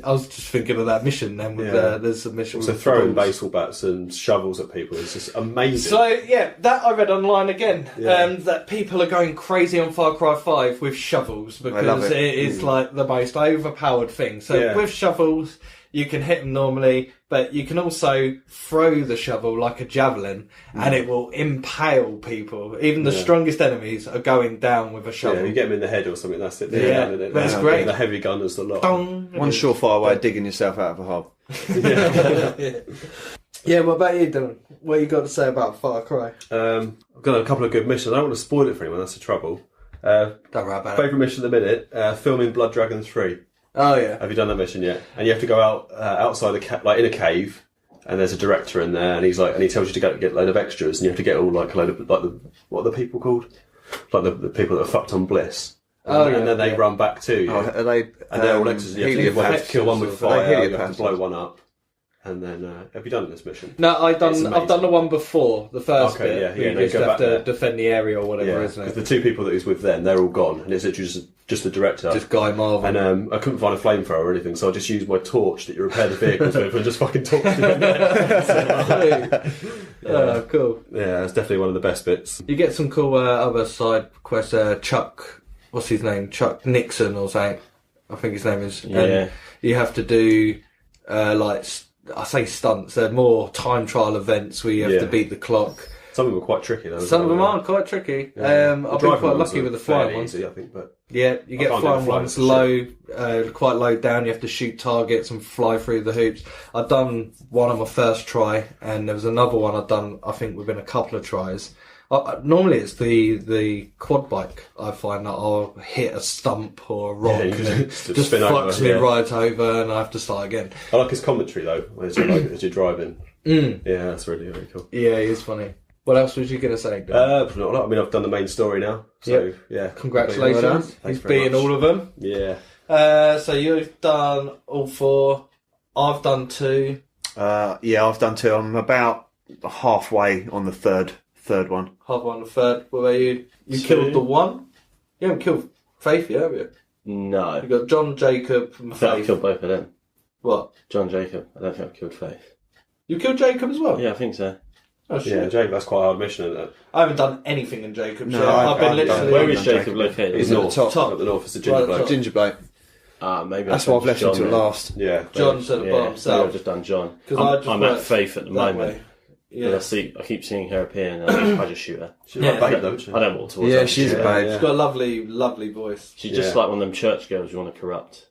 S1: was just thinking of that mission then. With there's a mission.
S2: So
S1: with
S2: throwing
S1: bulls.
S2: baseball bats and shovels at people is just amazing.
S1: So that I read online again. That people are going crazy on Far Cry 5 with shovels
S4: love
S1: because
S4: it.
S1: it is like the most overpowered thing. So
S2: Yeah.
S1: with shovels, you can hit them normally, but you can also throw the shovel like a javelin, and it will impale people. Even the strongest enemies are going down with a shovel.
S2: you get them in the head or something. That's it.
S1: Yeah,
S2: Isn't it?
S1: but it's great.
S2: The heavy gunners, the lot.
S1: Dong.
S4: One surefire way of digging yourself out of a hole.
S1: Yeah, what about you, Dylan? What you got to say about Far Cry?
S2: I've got a couple of good missions. I don't want to spoil it for anyone. That's the trouble.
S1: Don't worry about it.
S2: Favourite mission at the minute: filming Blood Dragon 3.
S1: Oh yeah.
S2: Have you done that mission yet? And you have to go out outside like in a cave, and there's a director in there, and he tells you to go get a load of extras, and you have to get all like a load of what are the people called? Like the people that are fucked on bliss. And then they run back to you.
S4: Oh, are they?
S2: And they're all extras. You have to kill one with
S4: Are
S2: fire.
S4: they
S2: You have to
S4: heliopaths?
S2: blow one up. and then have you done this mission?
S1: No, I've
S2: It's
S1: done
S2: amazing.
S1: the one before the first
S2: Okay,
S1: bit.
S2: yeah,
S1: where
S2: yeah,
S1: you
S2: no,
S1: just
S2: go
S1: have
S2: back
S1: to
S2: there.
S1: defend the area or whatever,
S2: Yeah,
S1: isn't
S2: because
S1: it?
S2: the two people that he's with then, they're all gone, and it's literally just the director.
S1: Just Guy Marvel.
S2: And I couldn't find a flamethrower or anything, so I just used my torch that you repair the vehicles with and just fucking torched him.
S1: Oh, cool.
S2: Yeah, it's definitely one of the best bits.
S1: You get some cool other side quests. Chuck, what's his name? Chuck Nixon or something. I think his name is.
S3: Yeah.
S1: And you have to do I say stunts. They're more time trial events where you have to
S2: Yeah.
S1: beat the clock.
S2: Some of them are quite tricky though.
S1: Some of them are quite tricky. I've been
S2: driving
S1: quite
S2: ones
S1: lucky
S2: are
S1: with the flying
S2: fairly
S1: ones.
S2: easy, I think, but
S1: Yeah, you get
S2: can't do
S1: flying
S2: the flying
S1: ones
S2: for
S1: low, quite low down. You have to shoot targets and fly through the hoops. I've done one on my first try, and there was another one I've done, I think, within a couple of tries. Normally it's the quad bike. I find that I'll hit a stump or a rock
S2: you
S1: and it
S2: just
S1: just
S2: spin over,
S1: fucks me
S2: yeah.
S1: right over and I have to start again.
S2: I like his commentary though, as you're driving. Yeah, that's really, really cool.
S1: Yeah, he's funny. What else was you going to say, Dan?
S2: Not a lot. I mean, I've done the main story now, so yeah.
S1: Congratulations.
S4: well done.
S1: He's
S2: Thanks very
S1: beaten
S2: much.
S1: all of them.
S2: Yeah.
S1: So you've done all 4. I've done 2.
S4: Yeah, I've done 2. I'm about halfway on the third one.
S1: Half on the third. What about you? You
S3: 2.
S1: killed the one? You haven't killed Faith yet, have you?
S3: No.
S1: You got John, Jacob, and
S3: I think I've
S1: Faith.
S3: killed both of them.
S1: What?
S3: John Jacob. I don't think I've killed Faith.
S1: You killed Jacob as well?
S3: Yeah, I think so.
S1: Oh shit.
S2: Yeah, Jake, that's quite a hard mission, isn't it?
S1: I haven't done anything in Jacob.
S4: No,
S1: so I've been
S4: I've done-
S1: literally.
S3: Where is
S4: done
S3: Jacob
S4: Jacob.
S3: located?
S4: He's
S2: It's
S4: at the
S2: north.
S4: top.
S2: Up the north is the
S1: Right
S2: ginger
S1: at the
S2: bloke.
S1: top.
S4: Ginger bloke.
S3: Maybe
S4: That's
S3: I've
S4: why I've
S3: done
S4: left him
S3: John
S4: till
S3: then.
S4: last.
S2: Yeah.
S1: John's at the
S3: Yeah,
S1: bottom
S3: maybe I've
S1: south.
S3: just done John.
S1: 'Cause I just
S3: I'm at
S1: went
S3: Faith at the
S1: that
S3: moment.
S1: way.
S3: Yeah.
S1: Yeah.
S3: I keep seeing her appear and I just shoot her.
S2: She's like
S1: Yeah.
S2: a babe, though, isn't she?
S3: I don't walk towards
S4: Yeah,
S3: her.
S4: she's a babe.
S1: She's got a lovely, lovely voice.
S3: She's just
S2: Yeah.
S3: like one of them church girls you want to corrupt.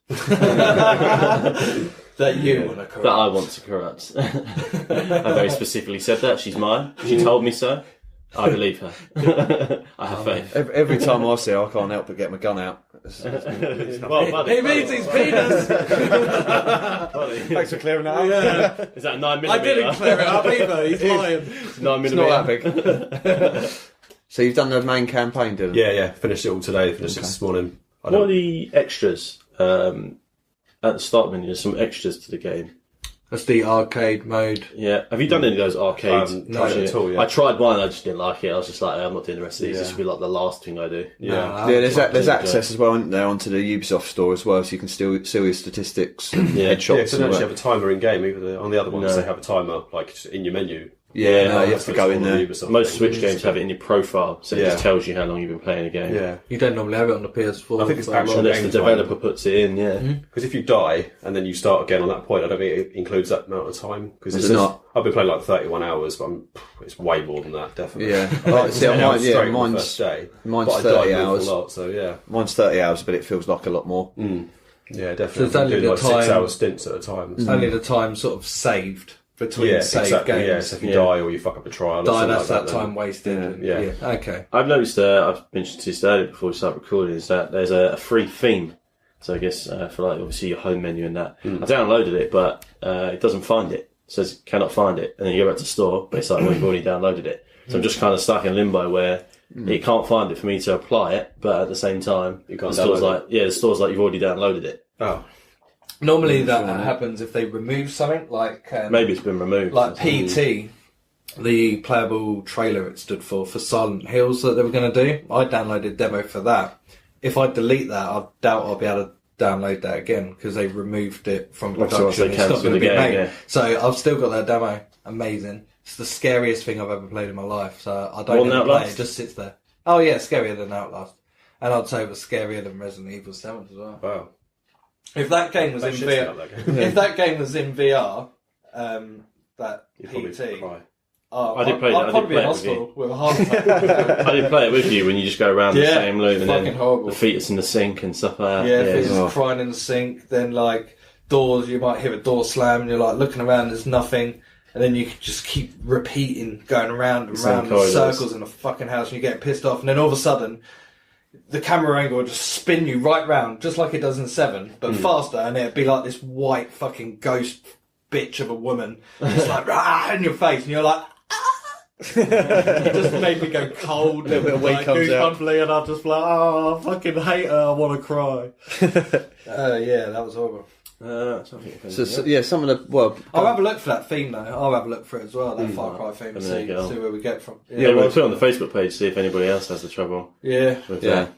S1: That you want to
S3: That
S1: correct.
S3: I want to corrupt. I very specifically said that. She's mine. She told me so. I believe her. I have faith.
S4: Every time I see her, I can't help but get my gun out.
S3: Well, buddy,
S1: He means his penis!
S3: buddy.
S4: Thanks for clearing that up.
S1: Yeah.
S3: Is that 9mm?
S1: I didn't clear it up either, he's lying.
S3: 9mm.
S4: It's not that big. So you've done the main campaign, Dylan?
S2: Yeah. Finished it all today. Finished it this morning. I
S3: What are
S2: don't,
S3: the extras? At the start menu, there's some extras to the game.
S1: That's the arcade mode.
S3: Yeah. Have you done any of those arcades?
S2: I haven't tried it at all, yeah.
S3: I tried one, I just didn't like it. I was just like, I'm not doing the rest of these.
S2: Yeah.
S3: This should be like the last thing I do.
S2: yeah.
S1: No,
S4: Yeah, there's
S3: Like,
S4: access as well, isn't there, onto the Ubisoft store as well, so you can still see your statistics,
S3: Yeah.
S2: Yeah,
S4: headshots.
S2: because they
S4: and
S2: don't
S4: all
S2: actually
S4: that.
S2: have a timer in game. Either on the other ones,
S3: No.
S2: they have a timer like just in your menu.
S4: Yeah, no, you have to go in there.
S3: Most Switch games have it in your profile, so it
S2: Yeah.
S3: just tells you how long you've been playing a game.
S2: Yeah,
S1: You don't normally have it on the PS4.
S2: I think it's
S1: for a
S2: actual
S1: lot.
S3: Unless the
S2: Games
S3: developer
S2: time.
S3: puts it in, yeah.
S2: because if you die and then you start again on that point, I don't think it includes that amount of time. Because
S4: It's not.
S2: I've been playing like 31 hours, but it's way more than that, definitely.
S4: Yeah. Oh, see,
S2: 10 hours straight on the
S4: mine's
S2: first day.
S4: mine's
S2: But I
S4: 30
S2: died an awful
S4: hours.
S2: lot, so yeah,
S4: Mine's 30 hours, but it feels like a lot more.
S2: yeah, definitely.
S1: So it's only
S2: doing
S1: the
S2: like
S1: time-
S2: 6 hour stints at a time.
S1: It's only the time sort of saved between
S2: Yeah,
S1: save
S2: exactly.
S1: games.
S2: Yeah, so if you
S3: Yeah.
S2: die or you fuck up a trial, or
S1: Die,
S2: something
S1: that's
S2: like
S1: that
S2: then-
S1: time wasted.
S2: Yeah.
S1: Okay.
S3: I've noticed, I've mentioned this earlier before we start recording, is that there's a free theme. So I guess for like obviously your home menu and that. I downloaded it, but it doesn't find it. It says cannot find it, and then you go back to store, but it's like, well, you've already downloaded it. So I'm just kind of stuck in limbo where it can't find it for me to apply it, but at the same time,
S2: You can't
S3: the store's
S2: download
S3: like, the store's like, you've already downloaded it.
S2: Oh,
S1: Normally that happens if they remove something like
S3: Maybe it's been removed.
S1: like PT, the playable trailer it stood for Silent Hills that they were going to do. I downloaded demo for that. If I delete that, I doubt I'll be able to download that again because they removed it from
S3: Obviously,
S1: production.
S3: once they
S1: It's not
S3: cancel
S1: going to
S3: the
S1: be
S3: game,
S1: made.
S3: yeah.
S1: So I've still got that demo. Amazing. It's the scariest thing I've ever played in my life. So I don't
S3: More than
S1: even play it.
S3: Outlast?
S1: It just sits there. Oh yeah, scarier than Outlast. And I'd say it was scarier than Resident Evil 7 as well.
S2: wow.
S1: If that game was
S2: That
S1: in
S2: shit's
S1: VR,
S2: not that game.
S1: if that game was in VR, that
S2: You'd probably
S1: PT,
S2: cry.
S3: I did play it- I
S1: I'd
S3: did
S1: probably be
S3: play
S1: in
S3: it with you.
S1: hospital with a heart attack.
S3: I did play it with you when you just go around the
S1: Yeah,
S3: same loop and
S1: fucking
S3: then
S1: horrible.
S3: the fetus in the sink and stuff like that.
S1: Yeah, if it's
S4: Oh.
S1: crying in the sink, then like doors, you might hear a door slam, and you're like looking around, there's nothing, and then you just keep repeating, going around and
S3: Same
S1: round in
S3: corridors.
S1: circles in the fucking house, and you get pissed off, and then all of a sudden, the camera angle will just spin you right round, just like it does in 7, but faster, and it'd be like this white fucking ghost bitch of a woman, just like rah, in your face, and you're like. It just made me go cold.
S4: Little bit of weight
S1: like,
S4: comes out.
S1: and I'm just like, oh, I fucking hate her. I want to cry. Yeah, that was horrible.
S4: Yeah, some of the
S1: I'll have a look for that theme though. I'll have a look for it as well. That Far Cry theme, and see where we get from.
S3: Yeah, we'll put it on the Facebook page, see if anybody else has the trouble.
S1: Yeah,
S3: with that.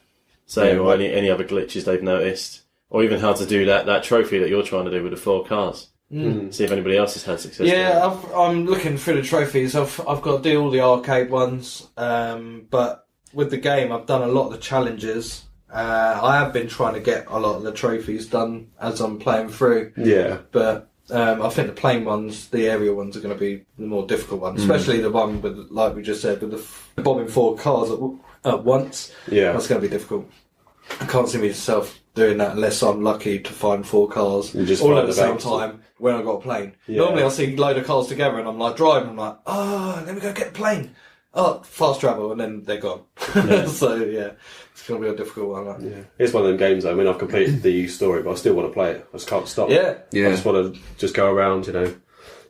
S3: Same, or any other glitches they've noticed, or even how to do that trophy that you're trying to do with the 4 cars. See if anybody else has had success.
S1: Yeah, I'm looking through the trophies. I've got to do all the arcade ones, but with the game, I've done a lot of the challenges. I have been trying to get a lot of the trophies done as I'm playing through.
S2: Yeah.
S1: But I think the plane ones, the aerial ones, are going to be the more difficult ones, especially the one with, like we just said, with the bombing 4 cars at once.
S2: Yeah.
S1: That's going to be difficult. I can't see myself doing that unless I'm lucky to find 4 cars all at the same time when I've got a plane. Yeah. Normally I see a load of cars together and I'm like driving, I'm like, let me go get the plane. Oh, fast travel, and then they're gone. Yeah. So, yeah, it's going to be a difficult one. Right?
S2: Yeah. It's one of them games, though. I mean, I've completed the story, but I still want to play it. I just can't stop.
S1: Yeah.
S2: I just want to just go around,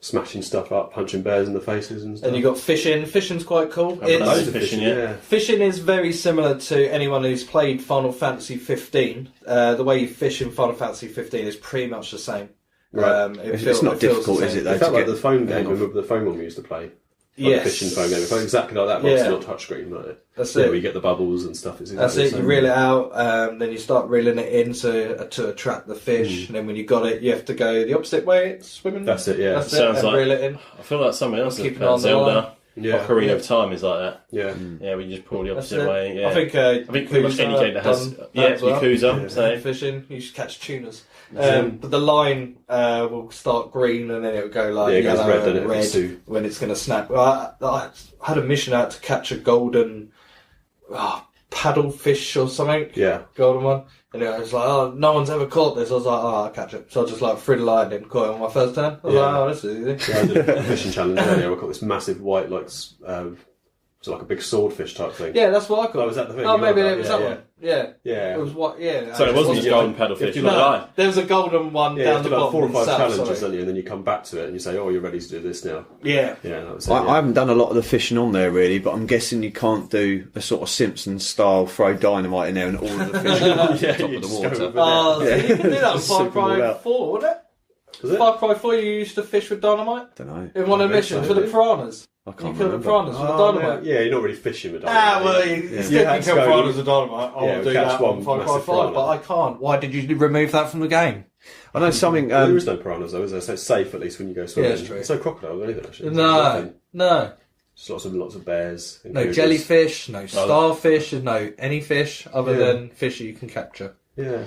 S2: smashing stuff up, punching bears in the faces and stuff.
S1: And you got fishing. Fishing's quite cool.
S2: Loads of fishing, yeah.
S1: Fishing is very similar to anyone who's played Final Fantasy 15. The way you fish in Final Fantasy 15 is pretty much the same.
S2: Right.
S4: It's not difficult, is it, though?
S2: It felt like the phone game, remember the phone one we used to play? Like the fishing phone game. It felt exactly like that, but it's not touchscreen, right?
S1: That's it.
S2: Where you get the bubbles and stuff. It's exactly
S1: That's it. You reel it out, then you start reeling it in to attract the fish, and then when you got it, you have to go the opposite way, swimming.
S2: That's it, yeah.
S1: That's
S3: Sounds
S1: it,
S3: like
S1: reel it in.
S3: I feel like something else
S1: Keep
S3: has
S1: it on the line.
S3: Zelda. Ocarina of Time is like that.
S2: Yeah.
S3: Yeah, we just pull the opposite way. Yeah.
S1: I think
S3: pretty much any game that has Yakuza. So.
S1: Fishing, you should catch tunas. But the line will start green and then it will go like yellow
S2: red,
S1: and red when it's going to snap. I had a mission out to catch a golden paddlefish or something.
S2: Yeah.
S1: Golden one. And it was like, no one's ever caught this. I was like, I'll catch it. So I just threw the line and caught it on my first turn. I was like, this is easy.
S2: Yeah, I did a fishing challenge earlier. I caught this massive white, so like a big swordfish type thing.
S1: Yeah, that's what I caught.
S2: Oh, was that the thing?
S1: Oh, maybe it was that one. Yeah.
S2: Yeah.
S1: It was what? Yeah.
S3: So it wasn't just golden paddlefish.
S1: No, there was a golden one down the bottom.
S2: 4 or 5 challenges, don't you? And then you come back to it and you say, "Oh, you're ready to do this now."
S1: Yeah.
S2: Yeah, that was it.
S4: I haven't done a lot of the fishing on there really, but I'm guessing you can't do a sort of Simpsons style throw dynamite in there and all of the fish on top of the water.
S1: You can do that in Far Cry 4, wouldn't it? Far Cry 4, you used to fish with dynamite?
S4: Don't know.
S1: In one of the missions for the piranhas.
S4: I can't
S1: you killed the
S4: remember.
S1: piranhas with dynamite.
S2: Yeah, you're not really fishing with dynamite.
S1: Well, you still kill piranhas with dynamite. I will do that
S2: one
S1: on Far Cry 5,
S2: piranha.
S1: but I can't. Why did you remove that from the game?
S4: I know something.
S2: There is no piranhas though, is there? So it's safe at least when you go swimming.
S1: Yeah, it's true.
S2: There's no crocodiles or anything actually.
S1: No.
S2: Just lots of bears. And
S1: No
S2: cougars.
S1: jellyfish, no starfish, and no any fish other than fish that you can capture.
S2: Yeah.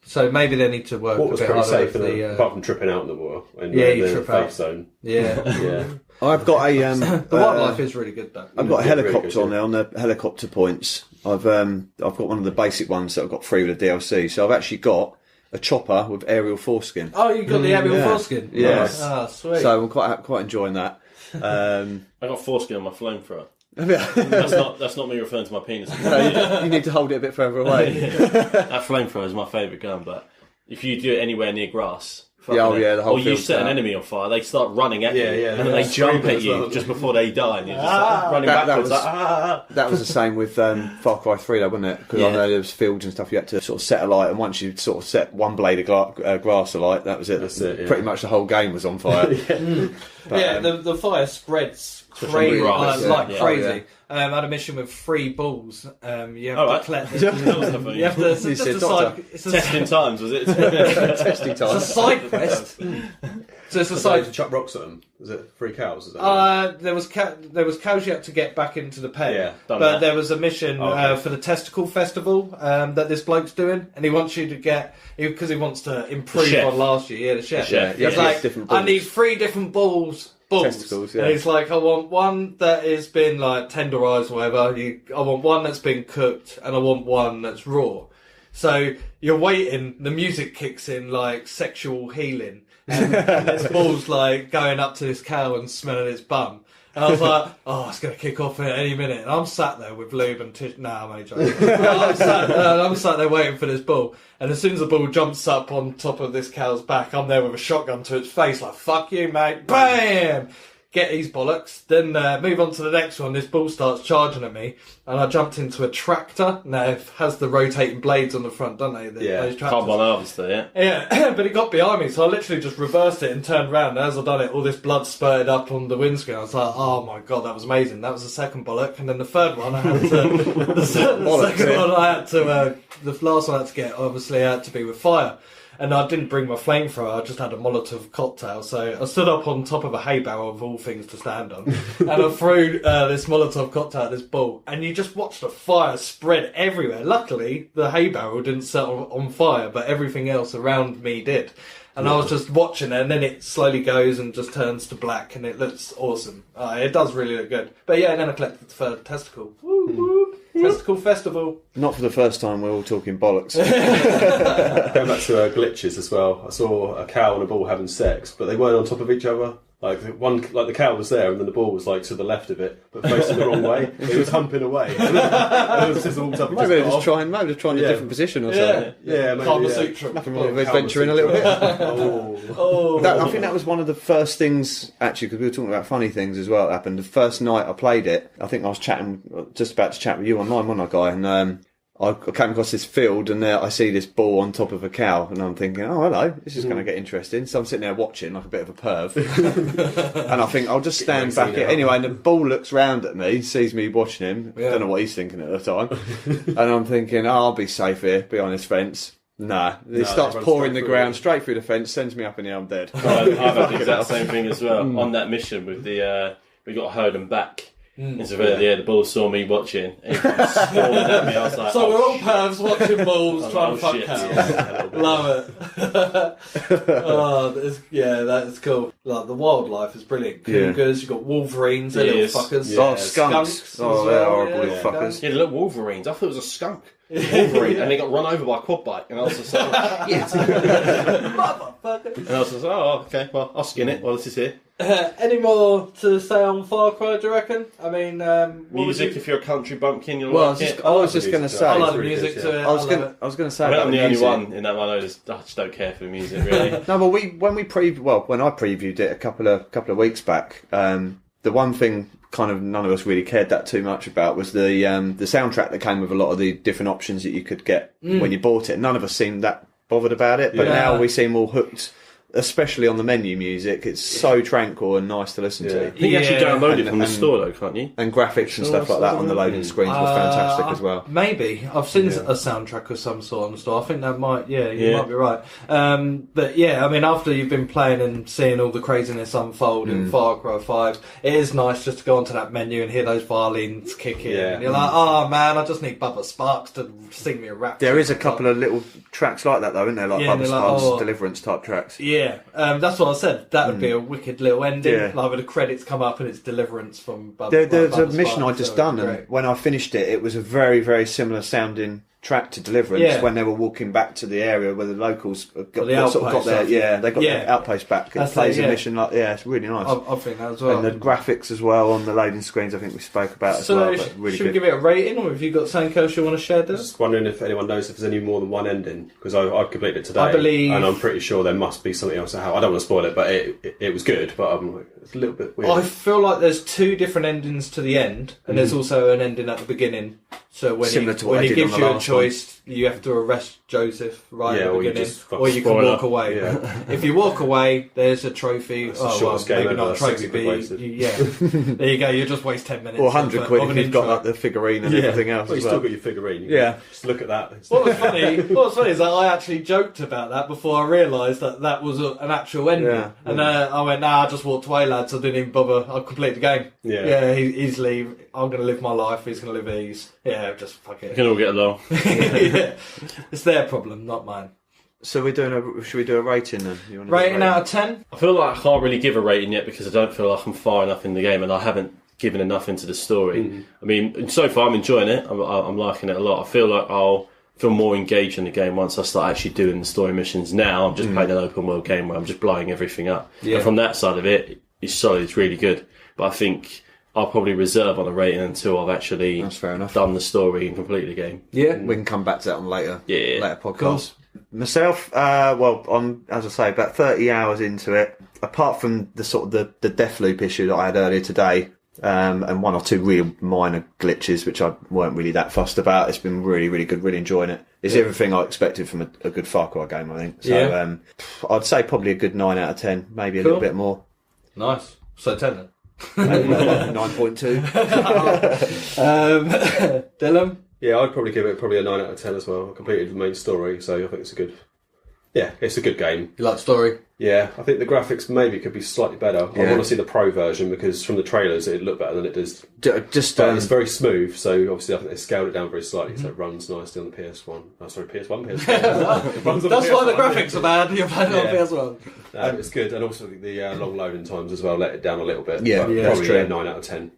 S1: So maybe they need to work
S2: What
S1: a
S2: was
S1: bit
S2: pretty
S1: harder
S2: safe,
S1: with
S2: apart from tripping out in the water and
S1: you
S2: the
S1: trip
S2: safe
S1: out.
S2: zone.
S1: Yeah.
S2: Yeah.
S4: I've got a.
S1: The wildlife is really good though.
S4: I've got a
S2: Yeah, really
S4: helicopter
S2: good,
S4: on there on the helicopter points. I've got one of the basic ones that I've got free with the DLC. So I've actually got a chopper with aerial foreskin.
S1: Oh, you got the aerial foreskin?
S4: Yeah.
S1: Nice. Ah, sweet.
S4: So I'm quite enjoying that.
S3: I got foreskin on my flamethrower.
S4: Yeah.
S3: That's not me referring to my penis.
S4: You need to hold it a bit further away.
S3: That flamethrower is my favourite gun, but if you do it anywhere near grass,
S4: the whole
S3: or you
S4: field's
S3: set an
S4: out.
S3: enemy on fire, they start running at you,
S2: yeah.
S3: and then they jump at
S2: as
S3: you
S2: well.
S3: just before they die, and you're just running backwards.
S4: That was the same with Far Cry 3, though, wasn't it? Because I know there was fields and stuff. You had to sort of set alight, and once you sort of set one blade of grass alight, that was it.
S2: That's it, yeah.
S4: Pretty much the whole game was on fire.
S1: The fire spreads crazy,
S3: grass,
S1: like crazy.
S4: Oh, yeah.
S1: I had a mission with 3 bulls. You have
S3: Oh,
S1: to collect.
S3: you have
S1: You have to. It's
S4: You
S1: just
S4: said
S1: a
S4: doctor.
S1: side. It's a
S3: testing times, was it?
S4: Testing
S1: It's a
S4: time.
S1: side quest. So it's a
S2: So
S1: side.
S2: to chuck rocks at them. Is it 3 cows? Is that
S1: There was cows you had to get back into the pen.
S2: Yeah,
S3: done
S1: but
S3: that.
S1: there was a mission
S2: okay.
S1: for the Testicle Festival that this bloke's doing, and he wants you to get because he wants to improve
S3: chef.
S1: on last year. Yeah, the chef.
S3: chef,
S4: yeah.
S1: He's
S4: Yeah,
S1: like,
S4: different
S1: I
S4: balls.
S1: need 3 different balls.
S4: Testicles, yeah.
S1: And he's like, I want one that has been like tenderized or whatever. I want one that's been cooked, and I want one that's raw. So you're waiting, the music kicks in like sexual healing, and this ball's like going up to this cow and smelling its bum. And I was like, oh, it's going to kick off at any minute. And I'm sat there with lube and tissue. Nah, I'm only joking. I'm sat there waiting for this bull. And as soon as the bull jumps up on top of this cow's back, I'm there with a shotgun to its face, like, fuck you, mate. Bam! get these bollocks, then move on to the next one. This bull starts charging at me, and I jumped into a tractor. Now, it has the rotating blades on the front, don't they? Those tractors.
S3: Carbon harvester, yeah.
S1: Yeah, but it got behind me, so I literally just reversed it and turned around. And as I've done it, all this blood spurted up on the windscreen. I was like, oh my god, that was amazing. That was the second bollock. And then the third one, I had to... the second one, I had to... the last one I had to get, obviously, had to be with fire. And I didn't bring my flamethrower, I just had a Molotov cocktail. So I stood up on top of a hay barrel, of all things to stand on, and I threw this Molotov cocktail at this bull. And you just watched the fire spread everywhere. Luckily, the hay barrel didn't set on fire, but everything else around me did. And I was just watching it, and then it slowly goes and just turns to black, and it looks awesome. It does really look good. But yeah, and then I collected the third testicle. Woo, woo. Testicle Festival.
S4: Not for the first time, we're all talking bollocks.
S2: Going back to glitches as well, I saw a cow and a bull having sex, but they weren't on top of each other. Like the cow was there, and then the bull was like to the left of it, but facing the wrong way. It was humping away. And it was just all up.
S4: Maybe they're just trying a different position or something.
S2: Yeah, maybe.
S1: Kama Sutra.
S4: Nothing wrong with adventuring a little bit.
S2: Oh.
S4: I think that was one of the first things, actually, because we were talking about funny things as well that happened. The first night I played it, I think I was just about to chat with you online, wasn't I, Guy? And I came across this field, and there I see this bull on top of a cow, and I'm thinking, oh, hello, this is going to get interesting. So I'm sitting there watching like a bit of a perv. And I think I'll just stand back. Anyway, and the bull looks round at me, sees me watching him. Don't know what he's thinking at the time. And I'm thinking, I'll be safe here, behind this fence. Nah, it starts pouring the ground straight through the fence, sends me up in the air, I'm dead.
S3: I've had the exact same thing as well. On that mission with the, we got to herd them back. And so the bull saw me watching. He snorted at me. I was like,
S1: so we're all pervs watching bulls trying to fuck cows. Love it. That is cool. Like the wildlife is brilliant. Cougars, you've got wolverines, they're little fuckers.
S4: Oh, skunks. Oh, they're horrible little fuckers.
S3: Yeah, little wolverines. I thought it was a skunk. Wolverine, and he got run over by a quad bike, and I was just like, motherfucker. And I was just like, oh, okay, well, I'll skin it while this is here.
S1: Any more to say on Far Cry, do you reckon? I mean,
S3: music, if you're a country bumpkin, you'll
S4: like
S3: it.
S4: I was just going to say.
S1: I like the music to it.
S4: I was going to say.
S3: I'm the only one in that one. I just don't care for the music, really.
S4: No, but when I previewed it a couple of weeks back, the one thing kind of none of us really cared that too much about was the soundtrack that came with a lot of the different options that you could get when you bought it. None of us seemed that bothered about it, but now we seem all hooked, especially on the menu music. It's so tranquil and nice to listen to.
S3: I think you actually download it from the store though, can't you?
S4: And graphics and stuff like that on the loading screens were fantastic as well.
S1: Maybe. I've seen a soundtrack of some sort on the store. I think that might, you might be right. But yeah, I mean, after you've been playing and seeing all the craziness unfold in Far Cry 5, it is nice just to go onto that menu and hear those violins kick in. Yeah. And you're like, oh man, I just need Bubba Sparks to sing me a rap.
S4: There is a couple of little tracks like that though, isn't there? Like Bubba Sparks' Deliverance type tracks.
S1: Yeah. That's what I said. That would be a wicked little ending. Like when the credits come up and it's Deliverance from Bubba.
S4: There's a mission I'd just done, and when I finished it, it was a very, very similar sounding track to Deliverance when they were walking back to the area where the locals got their their outpost back. It plays a mission like it's really nice.
S1: I think that as well.
S4: And the graphics as well on the loading screens, I think we spoke about as well. But really
S1: should we give it a rating, or have you got something else you want to share? There?
S2: Just wondering if anyone knows if there's any more than one ending, because I've completed it today.
S1: I believe,
S2: and I'm pretty sure there must be something else. I don't want to spoil it, but it was good. But it's a little bit weird.
S1: I feel like there's two different endings to the end, and there's also an ending at the beginning. So when he gives you a choice, you have to arrest Joseph at the beginning, or you can walk away. Yeah. If you walk away, there's a trophy. Maybe not a trophy, but there you go. You just waste 10 minutes.
S4: Or 100 quid if you've got like the figurine and everything else.
S2: Well, you still got your figurine. Just look at that.
S1: What was funny is that I actually joked about that before I realised that was an actual ending. And I went, I just walked away, lads. I didn't even bother. I completed the game. Easily. I'm going to live my life. He's going to live his. Just fuck it.
S3: We can all get along.
S1: It's their problem, not mine.
S4: So should we do a rating then?
S1: Rating out of 10?
S3: I feel like I can't really give a rating yet because I don't feel like I'm far enough in the game and I haven't given enough into the story. I mean, so far I'm enjoying it. I'm liking it a lot. I feel like I'll feel more engaged in the game once I start actually doing the story missions. Now I'm just playing an open world game where I'm just blowing everything up. And from that side of it, it's solid. It's really good. But I think I'll probably reserve on a rating until I've actually done the story and completed the game.
S4: Yeah, we can come back to that on later podcasts.
S1: Cool.
S4: Myself, well, I'm, as I say, about 30 hours into it. Apart from the sort of the Deathloop issue that I had earlier today, and one or two real minor glitches, which I weren't really that fussed about. It's been really, really good. Really enjoying it. It's everything I expected from a good Far Cry game, I think. So, I'd say probably a good 9 out of 10, maybe a little bit more.
S1: Nice. So 10 then.
S4: 9.2.
S1: Dylan?
S2: Yeah, I'd probably give it a 9 out of 10 as well. I completed the main story, so I think it's a good game.
S1: You like the story?
S2: Yeah, I think the graphics maybe could be slightly better. I want to see the pro version because from the trailers it looked better than it does. But it's very smooth, so obviously I think they scaled it down very slightly, so it runs nicely on the PS1. Oh, sorry, PS1, PS1.
S1: That's why the graphics are bad. You're playing on PS1.
S2: It's good, and also the long loading times as well let it down a little bit.
S4: Yeah,
S2: but
S4: that's
S2: probably
S4: true.
S2: a 9 out of 10.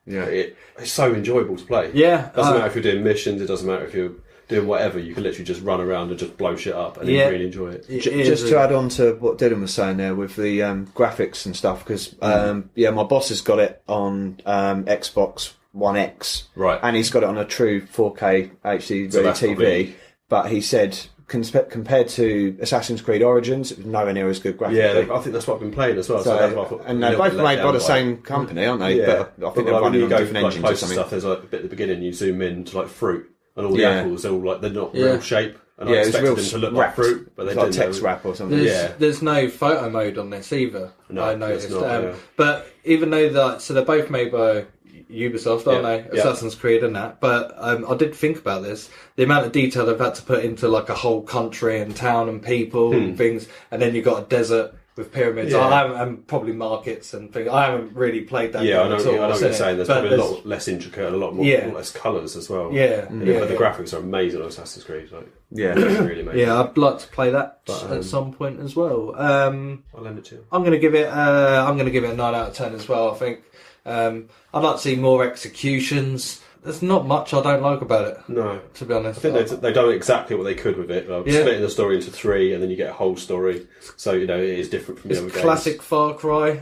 S4: Yeah,
S2: it's so enjoyable to play.
S1: Yeah.
S2: Doesn't matter if you're doing missions. It doesn't matter if you're doing whatever. You can literally just run around and just blow shit up, and you really enjoy it.
S4: Just to add on to what Dylan was saying there with the graphics and stuff, because my boss has got it on Xbox One X,
S2: Right.
S4: and he's got it on a true 4K HD
S2: So that's
S4: TV.
S2: probably-
S4: But he said compared to Assassin's Creed Origins, it was nowhere near as good graphically.
S2: Yeah, I think that's what I've been playing as well.
S4: So,
S2: that's why I thought
S4: and
S2: a
S4: they're
S2: little
S4: both
S2: bit let
S4: made by
S2: down
S4: the same company, aren't they?
S2: Yeah,
S4: But I think they're
S2: like when
S4: running
S2: you
S4: on
S2: go
S4: different
S2: like
S4: engines or
S2: close to
S4: something.
S2: stuff, there's like a bit at the beginning. You zoom in to like fruit, and all the
S4: Yeah.
S2: apples, they're all like they're not
S1: Yeah.
S2: real shape. And I
S4: Yeah, it was
S2: expected
S4: real
S2: them to look
S4: wrapped.
S2: like fruit, but they
S4: It's like
S2: didn't.
S4: text wrap or something.
S1: There's no photo mode on this either.
S2: No,
S1: I
S2: there's
S1: noticed.
S2: not, yeah.
S1: But even though they're both made by Ubisoft, aren't
S2: Yeah,
S1: they? Assassin's Creed and that. But I did think about this. The amount of detail they've had to put into like a whole country and town and people and things, and then you've got a desert with pyramids.
S2: Yeah.
S1: And probably markets and things. I haven't really played that.
S2: Yeah, I
S1: game
S2: know,
S1: at all.
S2: I know
S1: I've
S2: what
S1: seen
S2: you're
S1: it.
S2: saying. There's
S1: But
S2: probably a lot less intricate and a lot more less colours as well.
S1: Yeah,
S2: But
S1: yeah.
S2: the graphics are amazing on Assassin's Creed. Like,
S4: Yeah.
S2: it's really amazing.
S1: Yeah, I'd like to play that
S2: But,
S1: at some point as well.
S2: I'll lend it to you.
S1: I'm going to give it. I'm going to give it a 9 out of 10 as well. I think I'd like to see more executions. There's not much I don't like about it,
S2: No.
S1: to be honest.
S2: I think they've done exactly what they could with it. Like, splitting the story into 3, and then you get a whole story. So it is different from the other
S1: It's
S2: games.
S1: classic Far Cry.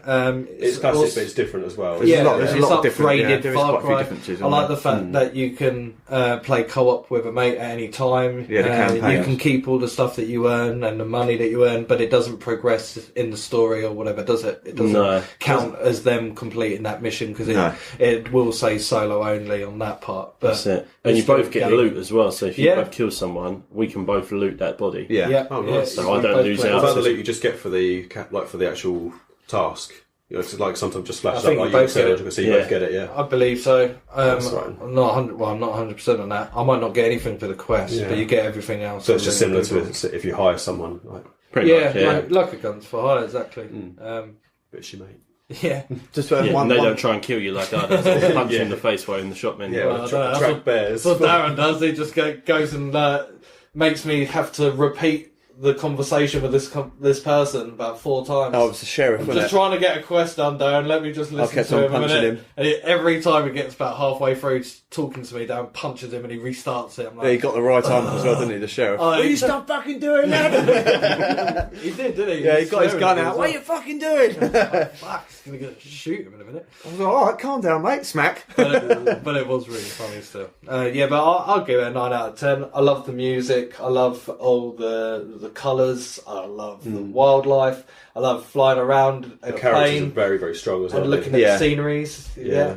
S2: It's classic, but it's different as well.
S4: There's a lot of different.
S1: upgraded
S4: Yeah, there is
S1: Far
S4: quite a few
S1: Cry.
S4: differences.
S1: I like the fact that you can play co-op with a mate at any time.
S4: Yeah, the
S1: You
S4: campaigns.
S1: can keep all the stuff that you earn and the money that you earn, but it doesn't progress in the story or whatever, does it? It doesn't count as them completing that mission because it will say solo only on that part. But
S3: That's it. And you both get loot as well, so if you
S1: Yeah.
S3: both kill someone, we can both loot that body.
S4: Yeah.
S2: Oh, nice.
S3: So I don't lose
S2: What
S3: out.
S2: about the loot you just get for the actual task? You know, 'cause like sometimes just flashes
S1: I think
S2: up
S1: you
S2: like you
S1: both get it.
S2: said, so you both get it. Yeah.
S1: I believe so.
S2: That's right.
S1: I'm not 100. Well, I'm not 100% on that. I might not get anything for the quest,
S2: Yeah.
S1: but you get everything else.
S2: So it's just
S1: within
S2: similar
S1: Google.
S2: to if you hire someone, like
S3: Pretty much, yeah.
S1: like a guns for hire, exactly.
S2: bitch you mate.
S1: Yeah,
S4: Just
S3: Yeah,
S4: one.
S3: and they don't try and kill you like I do. Punch you
S2: Yeah.
S3: in the face while in the shop menu.
S2: Yeah,
S1: Well, I don't know,
S2: track bears.
S1: that's what Darren does. He just goes and makes me have to repeat the conversation with this person about 4 times.
S4: Oh, it's the sheriff,
S1: I'm
S4: wasn't
S1: just
S4: it?
S1: trying to get a quest done, Darren. Let me just listen
S4: kept
S1: to
S4: on
S1: him a
S4: punching
S1: minute.
S4: him.
S1: And every time he gets about halfway through talking to me, Darren punches him and he restarts it. I'm like,
S4: Yeah, he got the right answer as well, didn't he, the sheriff?
S1: Oh,
S4: Will you
S1: he-
S4: stop fucking doing that?
S1: he did, didn't he?
S4: Yeah, he got his
S1: Swearing
S4: gun
S1: at me
S4: out.
S1: as
S4: What are you fucking doing?
S1: Fuck, he's going to shoot him in a minute.
S4: I was like, alright, calm down, mate. Smack.
S1: But it was really funny still. But I'll give it a 9 out of 10. I love the music. I love all the colours. I love the wildlife. I love flying around in
S2: The
S1: a
S2: characters are
S1: plane
S2: very, very strong as well.
S1: and looking at
S4: Yeah.
S1: the sceneries.
S2: Yeah.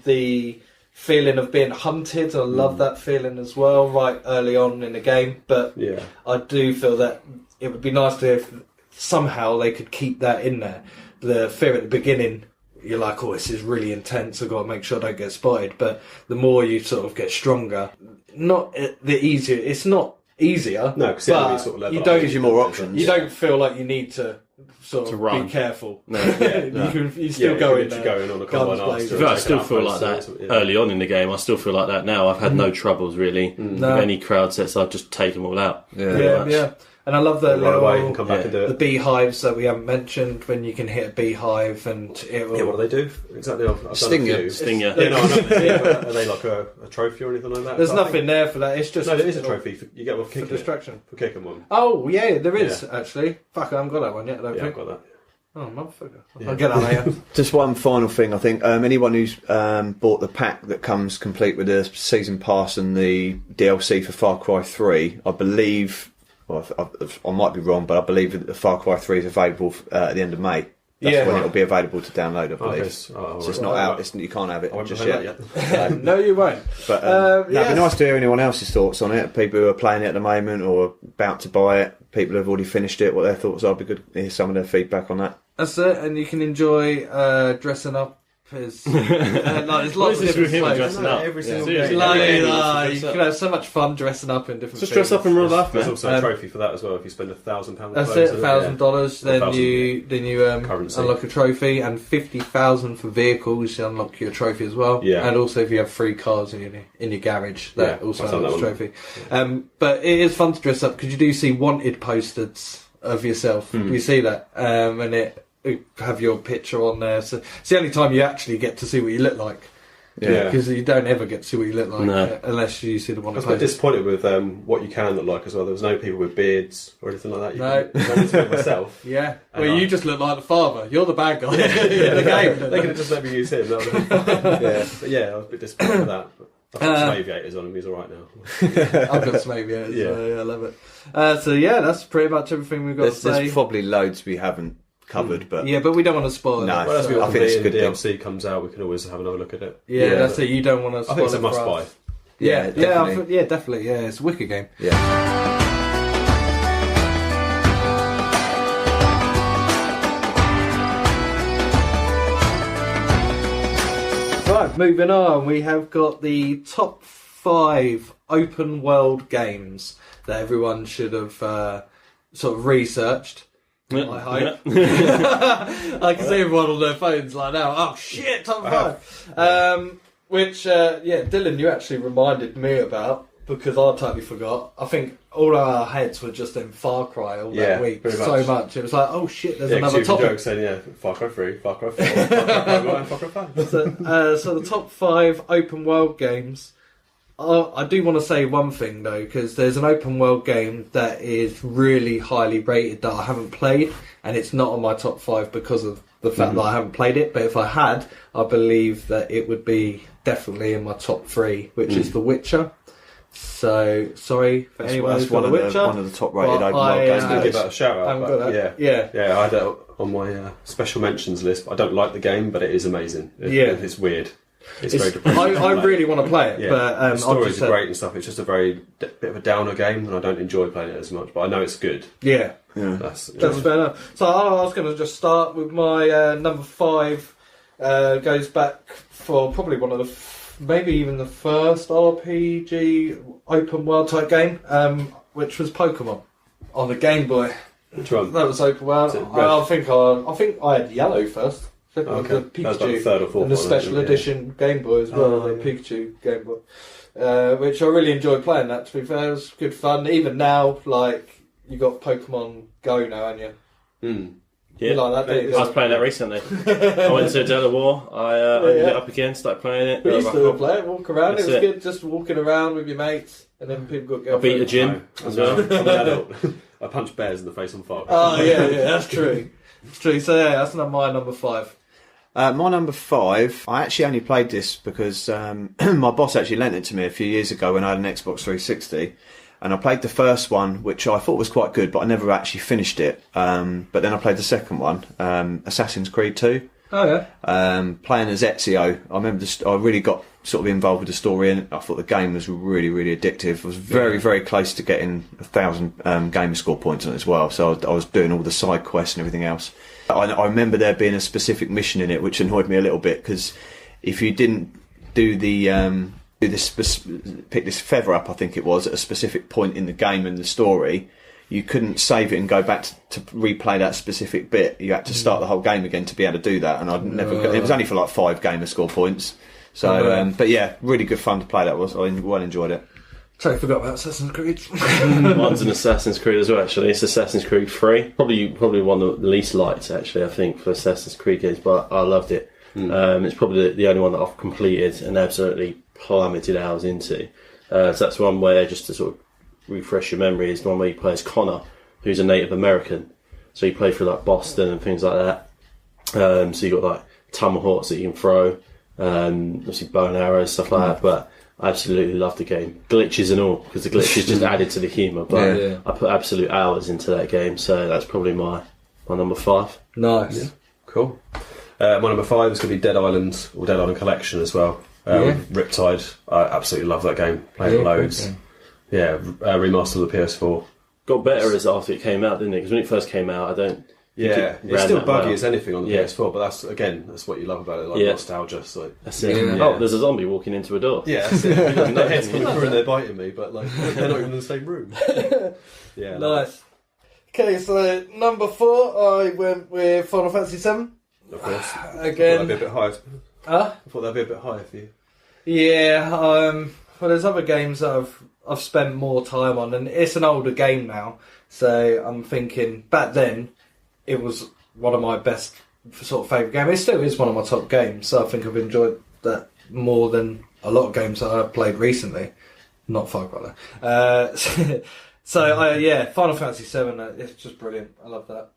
S1: The feeling of being hunted. I love that feeling as well right early on in the game. But
S2: Yeah.
S1: I do feel that it would be nice to if somehow they could keep that in there. The fear at the beginning, you're like, oh, this is really intense. I've got to make sure I don't get spotted. But the more you sort of get stronger, not the easier. It's not easier.
S2: No, because
S1: but
S2: sort of level
S1: you
S2: up.
S1: don't.
S4: Gives you more options.
S1: You don't feel like you need to sort
S3: To
S1: of
S3: run.
S1: be careful.
S3: No.
S1: You still go in there.
S2: going on a
S1: guns
S2: combine
S1: blazing.
S2: after.
S3: I still feel like that early on in the game. I still feel like that now. I've had no troubles really with any crowd sets. I've just taken them all out.
S1: Yeah. And I love the
S2: Run away and
S1: little
S2: come back and do
S1: the
S2: it.
S1: beehives that we haven't mentioned. When you can hit a beehive and it will.
S2: Yeah, what do they do? Exactly. I've done
S4: Sting
S2: a
S4: you.
S2: few.
S3: Sting you.
S2: Yeah, no, I know. Are they like a trophy or anything like that?
S1: There's
S2: I
S1: nothing
S2: think-
S1: there for that. It's just
S2: No, there is a trophy. You get one for
S1: for
S2: kicking it.
S1: distraction.
S2: For kicking one.
S1: Oh yeah, there is
S2: Yeah.
S1: actually. Fuck, I haven't got that one yet. I don't
S2: Yeah, I've
S1: think.
S2: got that.
S1: Oh motherfucker! I'll get that later.
S4: Just one final thing, I think. Anyone who's bought the pack that comes complete with the season pass and the DLC for Far Cry 3, I believe, well, I might be wrong, but I believe that Far Cry 3 is available at the end of May. That's when it'll be available to download, I believe. So it's not out. You can't have it just yet.
S1: No, you won't.
S4: But it'd be nice to hear anyone else's thoughts on it. People who are playing it at the moment or about to buy it. People who have already finished it. What their thoughts are. It'd be good to hear some of their feedback on that.
S1: That's it, and you can enjoy dressing up. There's lots of different
S3: him
S1: clothes.
S3: dressing up.
S2: Every single
S3: Yeah,
S2: game.
S1: You can have so much fun dressing up in different.
S3: Just dress up in real life,
S2: There's
S3: man.
S2: also a trophy for that as well. If you spend £1,000,
S1: That's it, $1,000. Then you
S2: Currency.
S1: unlock a trophy, and 50,000 for vehicles. You unlock your trophy as well.
S2: Yeah.
S1: And also if you have 3 cars in your garage, that also
S2: I've done
S1: unlocks a
S2: that
S1: trophy. But it is fun to dress up because you do see wanted posters of yourself. You see that, and it have your picture on there. So it's the only time you actually get to see what you look like.
S2: Yeah.
S1: Because you don't ever get to see what you look like unless you see the one.
S2: I was quite disappointed with what you can look like as well. There was no people with beards or anything like that.
S1: No.
S2: I just look myself.
S1: Yeah.
S2: And
S1: Well, you just look like the father. You're the bad guy in the game.
S2: They could have just let me use him. That would have been fine. But yeah, I was a bit disappointed with that. But I've got some aviators on him. He's all right now.
S1: I've got some aviators. So I love it. So yeah, that's pretty much everything we've got to say.
S4: There's probably loads we haven't covered, but
S1: But we don't want to spoil it.
S4: No,
S2: Well, as we
S4: I think it's a good
S2: DLC comes out, we can always have another look at it.
S1: Yeah, that's it. You don't want to spoil
S2: I think it's a
S1: it
S2: must
S1: for
S2: buy.
S1: us.
S4: definitely.
S1: Definitely. Yeah, it's a wicked game.
S4: Yeah.
S1: Right, moving on. We have got the top 5 open world games that everyone should have sort of researched. I hope. I can see everyone on their phones like now. Oh shit, top 5. Which, Dylan, you actually reminded me about because I totally forgot. I think all our heads were just in Far Cry all that week
S2: pretty
S1: so
S2: much.
S1: much. It was like, oh shit, there's
S2: Yeah,
S1: another topic.
S2: jokes saying, Far Cry 3, Far Cry 4, Far Cry 5, and Far Cry 5.
S1: So the top 5 open world games. I do want to say one thing though, because there's an open world game that is really highly rated that I haven't played, and it's not on my top 5 because of the fact that I haven't played it. But if I had, I believe that it would be definitely in my top 3, which is The Witcher. So sorry for anyone who's got The Witcher.
S4: One of the top rated open
S1: I,
S4: world games.
S2: I'll give that a shout out.
S1: haven't
S2: but
S1: got that.
S2: Yeah, I had it on my special mentions list. I don't like the game, but it is amazing. It's weird. It's very depressing.
S1: I really want to play it, but
S2: the stories are great and stuff. It's just a very bit of a downer game, and I don't enjoy playing it as much. But I know it's good.
S1: Yeah.
S2: That's
S1: fair enough. So I was going to just start with my number 5. Goes back for probably one of the, maybe even the first RPG open world type game, which was Pokemon on the Game Boy.
S2: Which one?
S1: That was open world. I think I had yellow first. I think it was the Pikachu,
S2: that was like the third or fourth
S1: and the
S2: one,
S1: special edition Game Boy as well. The Pikachu Game Boy, which I really enjoyed playing. That, to be fair, it was good fun. Even now, like, you got Pokemon Go now, haven't you?
S3: Yeah,
S1: You like that, don't you?
S3: I was playing that recently. I went to Delaware War. I opened it up again, started playing it.
S1: We used to play it, walk around.
S3: That's
S1: it was
S3: it.
S1: good, just walking around with your mates, and then people got
S3: I beat the
S1: girlfriends.
S3: gym as well.
S2: I'm an adult. I punch bears in the face on fire.
S1: Oh yeah, that's true. It's true. So yeah, that's not my number 5.
S4: My number 5, I actually only played this because my boss actually lent it to me a few years ago when I had an Xbox 360. And I played the first one, which I thought was quite good, but I never actually finished it. But then I played the second one, Assassin's Creed 2.
S1: Oh yeah.
S4: Playing as Ezio. I remember I really got sort of involved with the story, and I thought the game was really, really addictive. I was very, very close to getting 1,000 gamer score points on it as well. So I was doing all the side quests and everything else. I remember there being a specific mission in it, which annoyed me a little bit, because if you didn't do pick this feather up, I think it was, at a specific point in the game and the story, you couldn't save it and go back to replay that specific bit. You had to start the whole game again to be able to do that, and I'd never. It was only for like 5 gamer score points. So, but yeah, really good fun to play. That was. I well enjoyed it.
S1: Totally forgot about Assassin's Creed.
S3: Mine's an Assassin's Creed as well, actually. It's Assassin's Creed 3. Probably one of the least liked, actually, I think, for Assassin's Creed games, but I loved it. It's probably the only one that I've completed and absolutely plummeted hours into. So that's one where, just to sort of refresh your memory, is the one where you play as Connor, who's a Native American. So you play through like Boston and things like that. So you got like tomahawks that you can throw, obviously bow and arrows, stuff like that. But I absolutely love the game. Glitches and all, because the glitches just added to the humour. But
S1: Yeah.
S3: I put absolute hours into that game, so that's probably my number 5.
S1: Nice.
S2: Yeah. Cool. My number 5 is going to be Dead Island or Dead Island Collection as well. Riptide. I absolutely love that game. Played it loads.
S1: Okay.
S2: Yeah, remaster of the PS4.
S3: Got better as after it came out, didn't it? Because when it first came out, I don't. think
S2: Yeah,
S3: it
S2: it's
S3: ran
S2: still
S3: that
S2: buggy
S3: well.
S2: as anything on the
S3: Yeah.
S2: PS4, but that's what you love about it, like
S3: Yeah.
S2: nostalgia. So.
S3: That's it.
S1: Yeah.
S3: Oh, there's a zombie walking into a door.
S2: Yeah, that's it. Their head's coming through and they're biting me, but like they're not even in the same room. Yeah,
S1: Nice. Okay, so number 4, I went with Final Fantasy 7.
S2: Of course. I thought
S1: Again.
S2: that'd be a bit high.
S1: Huh?
S2: I thought that'd be a bit higher for you.
S1: Yeah, well, there's other games that I've spent more time on, and it's an older game now. So I'm thinking back then, it was one of my best sort of favourite games. It still is one of my top games. So I think I've enjoyed that more than a lot of games that I've played recently. Not Far Cry though. Final Fantasy 7. It's just brilliant. I love that.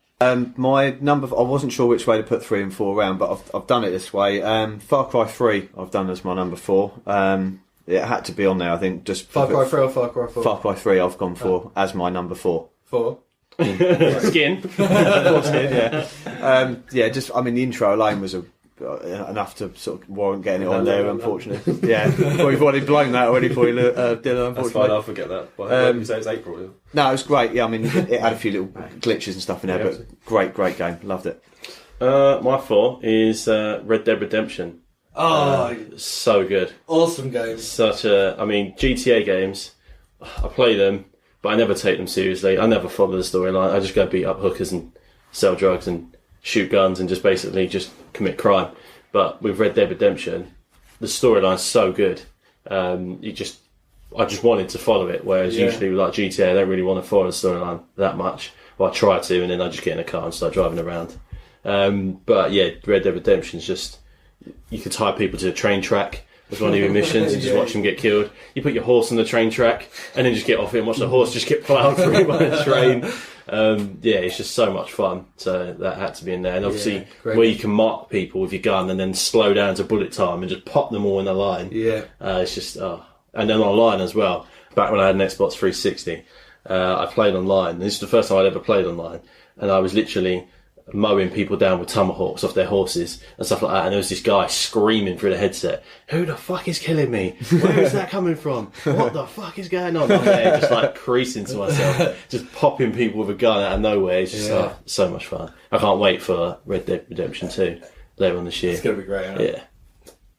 S4: My number, I wasn't sure which way to put 3 and 4 around, but I've done it this way. Far Cry 3 I've done as my number 4. It had to be on there, I think. Just
S1: Far Cry 3 or Far Cry 4?
S4: Far Cry 3 I've gone for as my number 4.
S1: 4.
S3: Skin.
S4: Of course it, yeah. Just, I mean, the intro alone was enough to sort of warrant getting it on there, unfortunately. Yeah, well, we've already blown that already for you, Dylan,
S2: That's
S4: unfortunately.
S2: fine, I'll forget that. But you say it's April, yeah?
S4: No, it was great. Yeah, I mean, it had a few little glitches and stuff in there,
S2: Yeah.
S4: but great game. Loved it.
S3: My 4 is Red Dead Redemption.
S1: Oh,
S3: So good.
S1: awesome game.
S3: GTA games, I play them, but I never take them seriously. I never follow the storyline. I just go beat up hookers and sell drugs and shoot guns and just basically just commit crime. But with Red Dead Redemption, the storyline's so good. I just wanted to follow it, whereas usually with like GTA, I don't really want to follow the storyline that much. Well, I try to, and then I just get in a car and start driving around. But yeah, Red Dead Redemption's just, you could tie people to a train track as one of your missions and just watch them get killed. You put your horse on the train track and then just get off it and watch the horse just get ploughed through by the train. It's just so much fun. So that had to be in there. And obviously,
S1: great.
S3: where you can mark people with your gun and then slow down to bullet time and just pop them all in a line.
S1: Yeah.
S3: It's just, and then online as well. Back when I had an Xbox 360, I played online. This is the first time I'd ever played online. And I was literally mowing people down with tomahawks off their horses and stuff like that. And there was this guy screaming through the headset, "Who the fuck is killing me? Where is that coming from? What the fuck is going on?" I'm there just like creasing to myself, just popping people with a gun out of nowhere. It's just so much fun. I can't wait for Red Dead Redemption 2 later on this year.
S1: It's going to be great, isn't it?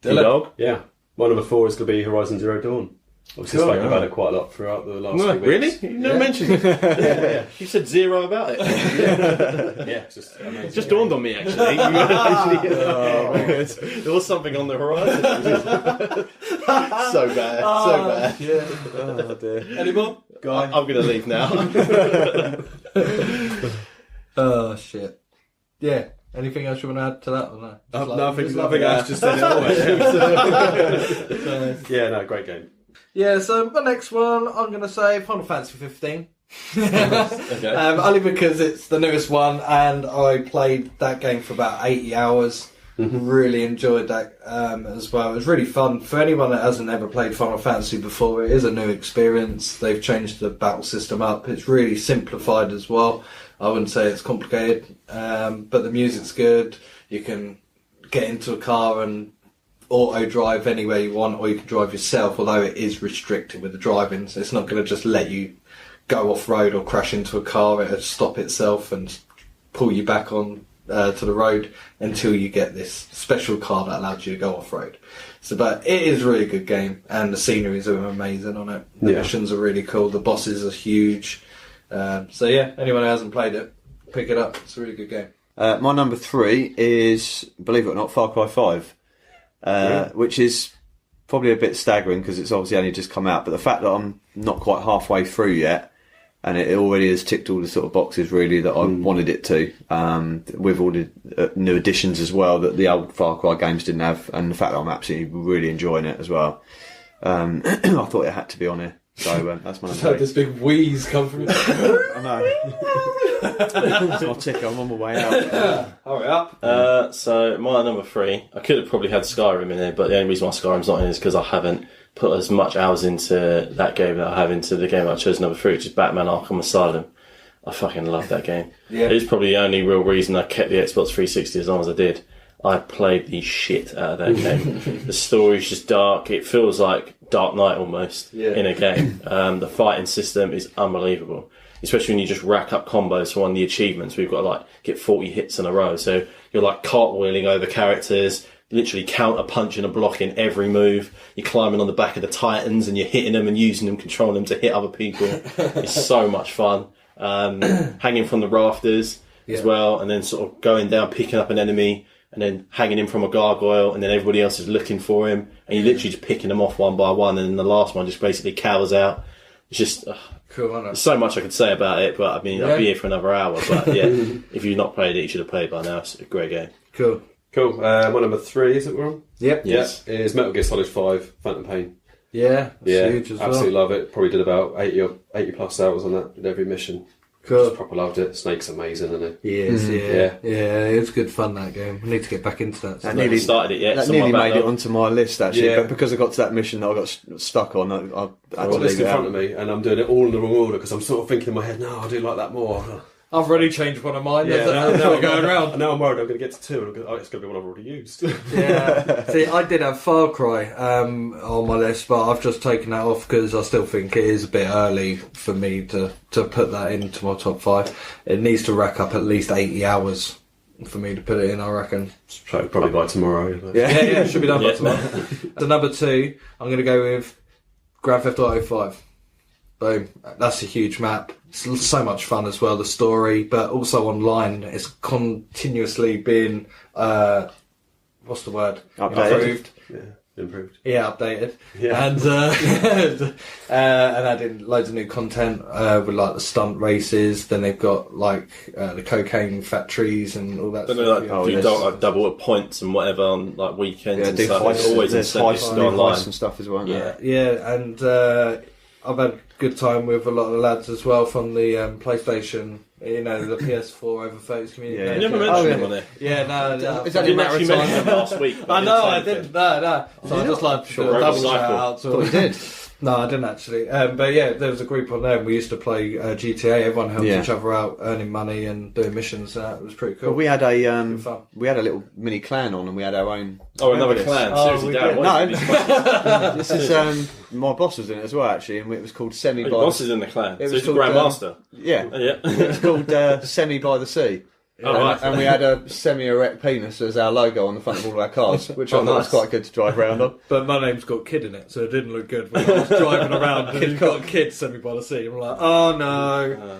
S3: Yeah. You dog?
S2: Yeah. My number 4 is going to be Horizon Zero Dawn. Obviously, spoken about it quite a lot throughout the last
S3: No,
S2: few
S3: really?
S2: weeks.
S3: You never mentioned it. You said zero about it.
S2: Yeah, it's just amazing.
S3: It just dawned on me, actually. There was something on the horizon. So bad. So bad.
S1: Yeah.
S4: Oh dear.
S1: Any more?
S3: I'm going to leave now.
S1: Oh, shit. Yeah. Anything else you want to add to that or no?
S2: Nothing else, just said it all. Yeah, no, great game.
S1: Yeah, so my next one, I'm going to say Final Fantasy 15.
S3: Okay.
S1: Only because it's the newest one and I played that game for about 80 hours. Really enjoyed that as well. It was really fun. For anyone that hasn't ever played Final Fantasy before, it is a new experience. They've changed the battle system up. It's really simplified as well. I wouldn't say it's complicated, but the music's good. You can get into a car and auto drive anywhere you want, or you can drive yourself, although it is restricted with the driving, so it's not going to just let you go off road or crash into a car. It'll stop itself and pull you back on to the road until you get this special car that allows you to go off road. So, but it is a really good game, and the sceneries are amazing on it. The missions are really cool. The bosses are huge. So yeah, anyone who hasn't played it, pick it up. It's a really good game.
S4: My number 3 is, believe it or not, Far Cry 5. Which is probably a bit staggering because it's obviously only just come out, but the fact that I'm not quite halfway through yet and it already has ticked all the sort of boxes really that I wanted it to, with all the new additions as well that the old Far Cry games didn't have, and the fact that I'm absolutely really enjoying it as well. I thought it had to be on here, so that's my number 3.
S1: This big wheeze come from
S4: I know. It's my ticker, I'm on my way out.
S1: Hurry up.
S3: So my number 3, I could have probably had Skyrim in there, but the only reason why Skyrim's not in is because I haven't put as much hours into that game that I have into the game I chose number 3, which is Batman Arkham Asylum. I fucking love that game.
S1: Yeah.
S3: It's probably the only real reason I kept the Xbox 360 as long as I did. I played the shit out of that game. The story's just dark. It feels like Dark Knight almost in a game. The fighting system is unbelievable, especially when you just rack up combos for one of the achievements. We've got to get 40 hits in a row. So you're cartwheeling over characters, literally counter punching and blocking every move. You're climbing on the back of the Titans and you're hitting them and using them, controlling them to hit other people. It's so much fun. Hanging from the rafters as well, and then sort of going down, picking up an enemy, and then hanging him from a gargoyle, and then everybody else is looking for him, and you're literally just picking them off one by one, and then the last one just basically cowers out. It's just
S1: Cool, isn't it?
S3: there's so much I could say about it, but I mean, I'd be here for another hour. But yeah, if you've not played it, you should have played it by now. It's a great game.
S1: Cool.
S2: Cool. My number 3, is it we're on?
S1: Yep.
S3: Yes.
S2: Yeah, is Metal Gear Solid 5, Phantom Pain.
S1: Yeah, that's
S2: Yeah,
S1: huge as
S2: absolutely
S1: well.
S2: love it. Probably did about 80 plus hours on that, did every mission.
S1: Cool.
S2: Just proper loved it. Snake's amazing, isn't he?
S1: He is,
S2: Yeah.
S1: yeah. It's good fun, that game. I need to get back into that.
S3: I haven't started it yet.
S4: That
S3: It's on my
S4: nearly made it
S3: backlog.
S4: onto my list actually,
S2: Yeah.
S4: but because I got to that mission that I got stuck on, I had
S2: I've
S4: to
S2: got a
S4: leave
S2: list
S4: it
S2: in front
S4: out.
S2: of me, and I'm doing it all in the wrong order because I'm sort of thinking in my head, no, I do like that more.
S1: I've already changed one of mine.
S2: Yeah,
S1: now we're going around.
S2: Now I'm worried I'm going to get to 2, and it's going to be one I've already used.
S1: Yeah. See, I did have Far Cry on my list, but I've just taken that off because I still think it is a bit early for me to put that into my top 5. It needs to rack up at least 80 hours for me to put it in, I reckon.
S2: So probably by tomorrow.
S1: Yeah, it should be done by
S3: Yeah.
S1: tomorrow. The number 2, I'm going to go with Grand Theft Auto 5. Boom. That's a huge map. It's so much fun as well, the story, but also online. It's continuously been, what's the word?
S4: Updated.
S1: Improved.
S2: Yeah, improved.
S1: Yeah, updated.
S2: Yeah.
S1: And and adding loads of new content with the stunt races. Then they've got the cocaine factories and all that.
S3: Don't
S1: stuff.
S3: know,
S4: Oh,
S3: do
S4: yes.
S3: double up points and whatever on weekends
S4: Yeah,
S3: and
S4: do
S3: stuff.
S4: heists,
S3: It's always
S4: there's
S3: incentive
S4: heists,
S3: to
S4: new
S3: go online.
S4: heists and stuff as well.
S3: Yeah.
S1: Yeah, and I've had a good time with a lot of the lads as well from the PlayStation. The PS4 over 30s community.
S4: Yeah.
S3: You never
S1: page.
S3: mentioned
S4: yeah.
S3: him on there.
S1: Yeah, no.
S4: Is that
S3: You
S4: in
S3: actually
S4: matter of
S3: mentioned him
S4: time?
S3: last week. but
S1: I know, I
S3: say anything.
S1: didn't. No. So I just
S3: Sure,
S1: do a
S3: Road
S1: double
S3: Cycle.
S1: shout out to
S4: Thought you did.
S1: No, I didn't actually. But yeah, there was a group on there and we used to play GTA. Everyone helped
S4: Yeah.
S1: each other out, earning money and doing missions. It was pretty cool.
S4: Well, we had a
S1: Good fun.
S4: little mini clan on, and we had our own.
S3: Oh, another
S4: Remember this?
S3: clan.
S1: Oh,
S3: Seriously,
S1: we
S3: Dan,
S1: did.
S3: what
S4: No.
S3: is it?
S4: This is my boss was in it as well, actually, and it was called Semi
S3: Your
S4: by.
S3: boss is in the clan.
S4: It
S3: So
S4: was
S3: he's a
S4: called,
S3: grandmaster.
S4: Yeah,
S3: Yeah.
S4: it's called Semi by the Sea.
S3: Oh, right.
S4: And we had a semi-erect penis as our logo on the front of all of our cars, which I
S3: Oh,
S4: thought was
S3: nice.
S4: quite good to drive around on.
S1: But my name's got Kid in it, so it didn't look good when I was driving around and you've got Kid sent me by the sea. I'm like, oh no.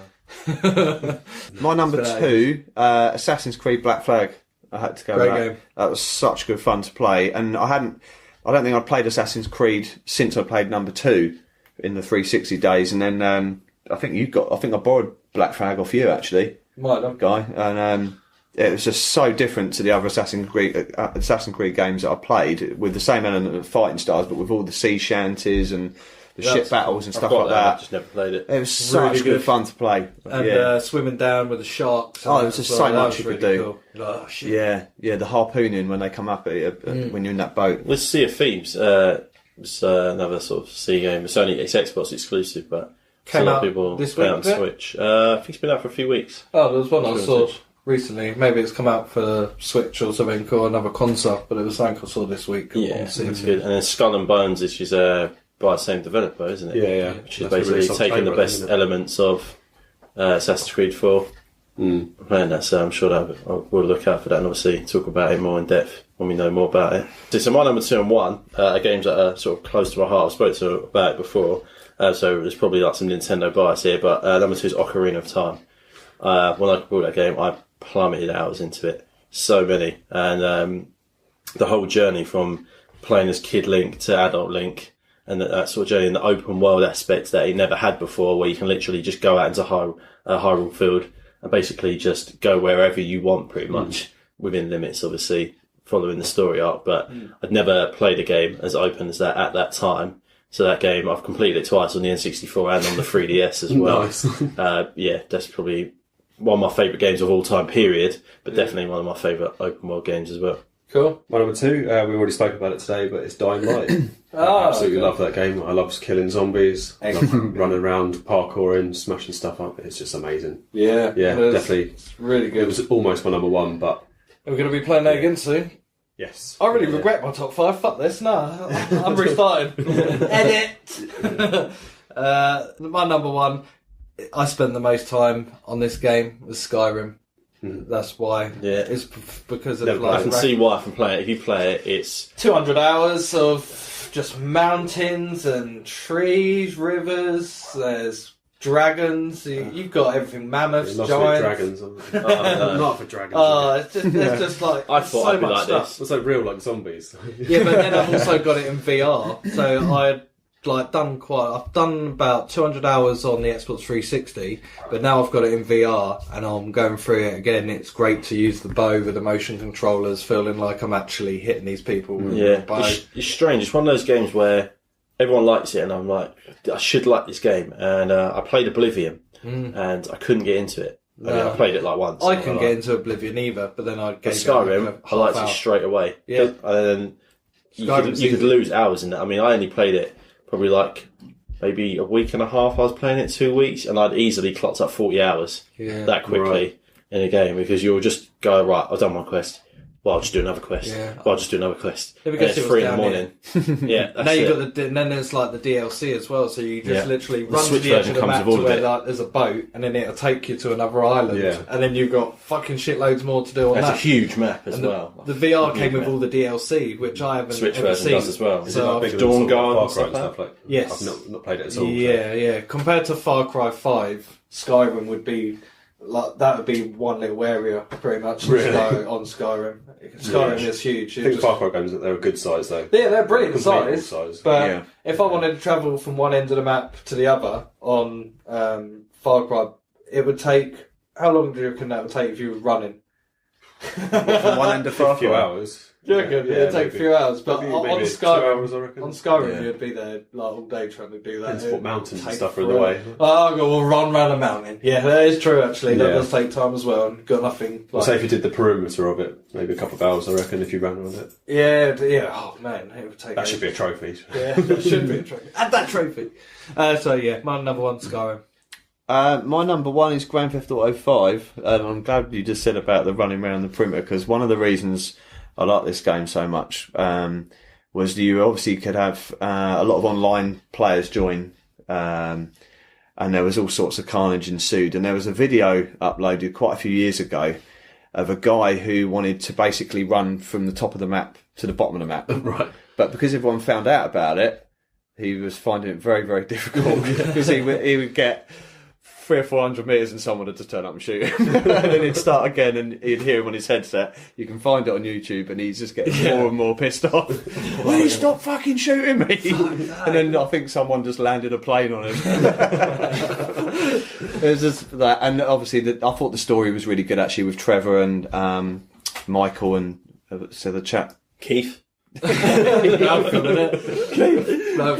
S4: My number
S1: So-
S4: 2, Assassin's Creed Black Flag. I had to go
S1: Great
S4: with that.
S1: game.
S4: That was such good fun to play, and I don't think I'd played Assassin's Creed since I played number 2 in the 360 days, and then I think I borrowed Black Flag off you actually,
S1: Might have.
S4: guy, and it was just so different to the other Assassin's Creed games that I played, with the same element of fighting styles, but with all the sea shanties and the ship battles and
S3: I've
S4: stuff
S3: got
S4: like
S3: that. I
S4: that.
S3: just never played it.
S4: It was such
S1: Really
S4: good
S1: good.
S4: fun to play.
S1: And
S4: yeah.
S1: swimming down with the sharks.
S4: Oh,
S1: and
S4: there was
S1: that
S4: just
S1: as
S4: so
S1: well. That
S4: much
S1: was
S4: you could
S1: really
S4: do.
S1: cool. Oh, shit.
S4: Yeah, the harpooning when they come up at you, when you're in that boat.
S3: With Sea of Thieves, it's another sort of sea game. It's Xbox exclusive, but
S1: Came
S3: a lot
S1: out
S3: of people
S1: this
S3: play
S1: week,
S3: it on
S1: did it?
S3: Switch. I think it's been out for a few weeks.
S1: Oh, there was one I
S3: Sure,
S1: saw
S3: Switch.
S1: recently. Maybe it's come out for Switch or something, or another console, but it was something I saw this week.
S3: Yeah,
S1: on
S3: it's
S1: Steam.
S3: good. And then Skull and Bones, which is by the same developer, isn't it?
S2: Yeah.
S3: Which is
S2: That's
S3: basically
S2: released
S3: taking the
S2: October,
S3: best
S2: isn't it?
S3: elements of Assassin's Creed 4. And that's, I'm sure that we'll look out for that and obviously talk about it more in depth when we know more about it. So my number 2 and 1 are games that are sort of close to my heart. I've spoken about it before, so there's probably some Nintendo bias here, but number 2 is Ocarina of Time. When I bought that game, I plummeted hours into it. So many. And the whole journey from playing as Kid Link to Adult Link, and that sort of journey in the open world aspect that he never had before, where you can literally just go out into Hyrule Field and basically just go wherever you want, pretty much, within limits, obviously, following the story arc. But I'd never played a game as open as that at that time. So that game, I've completed it twice on the N64 and on the 3DS as well.
S2: Nice.
S3: Yeah, that's probably one of my favourite games of all time, period, but definitely one of my favourite open world games as well.
S1: Cool.
S2: My number 2, we already spoke about it today, but it's Dying Light.
S1: Oh,
S2: I absolutely
S1: okay.
S2: love that game. I love killing zombies, I love running around, parkouring, smashing stuff up. It's just amazing.
S1: Yeah,
S2: Definitely.
S1: It's really
S2: It
S1: good.
S2: was almost my number 1, but
S1: We're going to be playing that again soon.
S2: yes.
S1: I really regret my top 5. Fuck this. No, I'm restarting. Edit. My number 1. I spent the most time on this game was Skyrim. That's why.
S3: Yeah.
S1: It's because of
S2: Never
S3: I
S1: like
S3: can see why from playing it. If you play it, it's
S1: 200 hours of just mountains and trees, rivers. There's dragons. You've got everything. Mammoths,
S2: Not
S1: giants.
S2: for dragons. Not for dragons.
S1: There's just like
S3: I thought
S1: so
S3: I'd be
S1: much
S3: like
S1: stuff.
S3: this.
S2: It's like real, like zombies.
S1: Yeah, but then I've also got it in VR. So I've done about 200 hours on the Xbox 360, but now I've got it in VR and I'm going through it again. It's great to use the bow with the motion controllers, feeling like I'm actually hitting these people with
S3: yeah.
S1: the bow.
S3: It's strange. It's one of those games where everyone likes it, and I'm like, I should like this game. And I played Oblivion, and I couldn't get into it. I mean, I played it like once.
S1: I
S3: and
S1: couldn't get into Oblivion either, but then I
S3: But
S1: gave
S3: Skyrim,
S1: it
S3: I liked it straight away.
S1: Yeah.
S3: And then
S1: Skyrim's
S3: you could
S1: easy.
S3: lose hours in it. I mean, I only played it probably like maybe a week and a half. I was playing it 2 weeks, and I'd easily clocked up 40 hours that quickly in a game, because you'll just go, right, I've done one quest. Well, I'll just do another quest.
S1: Yeah.
S3: Well, I'll just do another quest.
S1: Yeah,
S3: And
S1: because
S3: it's
S1: it was
S3: 3 in the
S1: down
S3: morning. Yeah, that's
S1: Now you've
S3: it.
S1: got and then there's like the DLC as well, so you just
S3: Yeah.
S1: literally
S3: The
S1: run to
S3: Switch
S1: the edge
S3: version
S1: of the
S3: comes
S1: map
S3: with all
S1: to
S3: of
S1: where
S3: it.
S1: like, there's a boat, and then it'll take you to another island,
S2: Yeah.
S1: and then you've got fucking shitloads more to do on
S3: It's a
S1: that.
S3: huge map as
S1: And
S3: well.
S1: the VR
S3: Huge
S1: came with
S3: map.
S1: all the DLC, which I haven't
S3: Switch
S1: ever
S3: version
S1: seen.
S3: does as well.
S2: Is
S1: So
S2: it like
S1: I've-
S2: bigger
S3: Dawn
S2: than
S3: Guard
S2: Far
S3: and
S2: Cry
S3: stuff
S2: and stuff like?
S1: Yes.
S2: I've not played it at all.
S1: Yeah. Compared to Far Cry 5, Skyrim would be like that would be one little area pretty much on Skyrim. Skyrim is huge.
S2: I think Far Cry games, they're a good size though.
S1: Yeah, they're brilliant
S2: Completable
S1: size. But if I wanted to travel from one end of the map to the other on Far Cry, it would take. How long do you reckon that would take if you were running?
S4: From one end of Far
S2: A few
S4: Cry.
S2: hours.
S1: Yeah, good. It'd take a few hours, but
S2: Maybe
S1: on
S2: 2
S1: Skyrim,
S2: hours, I reckon.
S1: on Skyrim,
S4: Yeah.
S1: you'd be there like all day trying to do that.
S2: Depends what
S1: It'd
S2: mountains and
S1: take
S2: stuff are in the
S1: forever.
S2: way.
S1: Oh, we'll run around a mountain. Yeah, that is true. Actually, that
S2: Yeah.
S1: does take time as well. And got nothing.
S2: Well,
S1: Like,
S2: say if you did the perimeter of it, maybe a couple of hours, I reckon, if you ran around it.
S1: yeah. Oh man, it would take.
S2: That should be a trophy.
S1: Yeah, that should be a trophy. Add that trophy. So yeah, my number 1 Skyrim.
S4: My number 1 is Grand Theft Auto 5. I'm glad you just said about the running around the perimeter, because one of the reasons I like this game so much was you obviously could have a lot of online players join, and there was all sorts of carnage ensued. And there was a video uploaded quite a few years ago of a guy who wanted to basically run from the top of the map to the bottom of the map.
S2: Right.
S4: But because everyone found out about it, he was finding it very, very difficult, because he would get 300 or 400 metres and someone would just turn up and shoot him. And then he'd start again and he'd hear him on his headset. You can find it on YouTube, and he's just getting more and more pissed off. Please stop fucking shooting me. And then I think someone just landed a plane on him. It was just that. And obviously I thought the story was really good actually, with Trevor and Michael and so the chap.
S3: Keith.
S1: Malcolm, innit? No,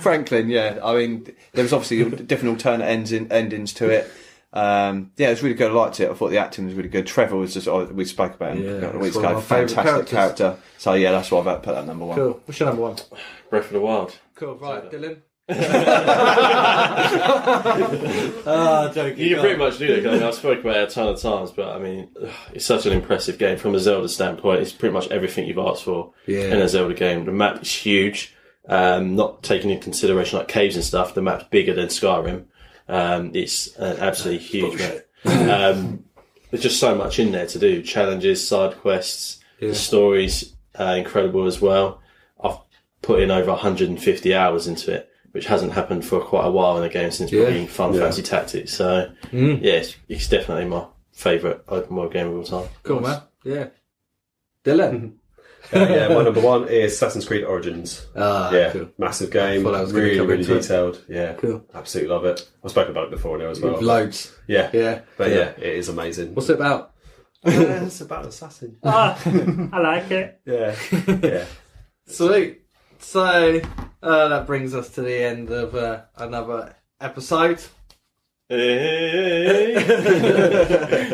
S4: Franklin, yeah. I mean, there was obviously different alternate endings to it. Yeah, it was really good. I liked it. I thought the acting was really good. Trevor was just, we spoke about him a week
S1: it's one
S4: ago.
S1: of my favourite
S4: Fantastic
S1: characters.
S4: character. So yeah, that's why I've put that number 1.
S1: Cool. What's your number 1?
S3: Breath of the Wild.
S1: Cool. Right, Dylan. Joking.
S3: You can pretty much do that. 'Cause I mean, I've spoken about it a ton of times, but I mean, it's such an impressive game from a Zelda standpoint. It's pretty much everything you've asked for in a Zelda game. The map is huge. Not taking into consideration like caves and stuff. The map's bigger than Skyrim. It's an absolutely huge map. There's just so much in there to do. Challenges, side quests, the story's incredible as well. I've put in over 150 hours into it, which hasn't happened for quite a while in a game since probably Final Fantasy Tactics. So, it's definitely my favourite open world game of all time.
S1: Cool, man. Yeah. Dylan.
S2: Yeah, my number 1 is Assassin's Creed Origins.
S1: Cool.
S2: Massive game,
S1: thought I was gonna
S2: really,
S1: come
S2: really
S1: into it.
S2: detailed. Yeah,
S1: Cool.
S2: absolutely love it. I've spoken about it before now as well.
S1: Loads.
S2: Yeah,
S1: Yeah.
S2: but yeah, it is amazing.
S1: What's it about?
S2: It's about an assassin.
S5: I like it.
S2: Yeah, yeah.
S1: Sweet. So that brings us to the end of another episode.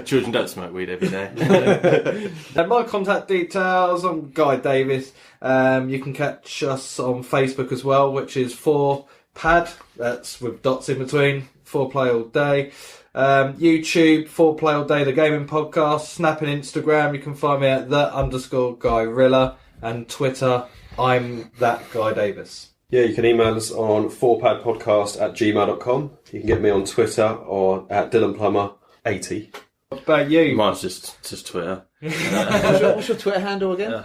S3: Children don't smoke weed every day.
S1: And my contact details, I'm Guy Davis. You can catch us on Facebook as well, which is 4PAD, that's with dots in between, 4Play All Day. YouTube, 4Play All Day, the gaming podcast. Snap and Instagram, you can find me at _Guyrilla. And Twitter, I'm that Guy Davis.
S2: Yeah, you can email us on 4padpodcast@gmail.com. You can get me on Twitter or at DylanPlumber80.
S1: What about you?
S3: Mine's just Twitter.
S4: What's your Twitter handle again?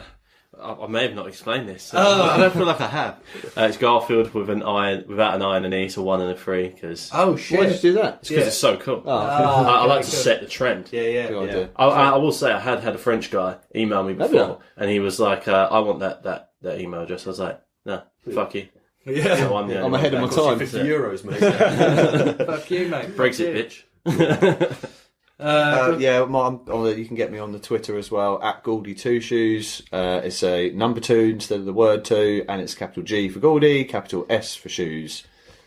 S3: I may have not explained this. I don't feel like I have. It's Garfield with an I, without an I and an E, so 1 and a 3. Because
S1: Oh shit!
S4: Why did you do that?
S3: it's so cool.
S1: Ah,
S3: I like to
S1: good.
S3: set the trend.
S1: Yeah.
S4: Good idea.
S3: I will say I had a French guy email me
S4: Have you?
S3: before, and he was like, "I want that email address." I was like, "No, fuck you."
S1: Yeah.
S3: So I'm, the
S4: I'm
S3: only
S4: ahead of
S3: one.
S4: my
S2: Cost you
S4: time.
S2: 50 euros, mate.
S1: Fuck you, mate.
S3: Brexit, bitch.
S4: You can get me on the Twitter as well at Gouldy2Shoes. It's a number 2 instead of the word 2, and it's capital G for Gouldy, capital S for shoes.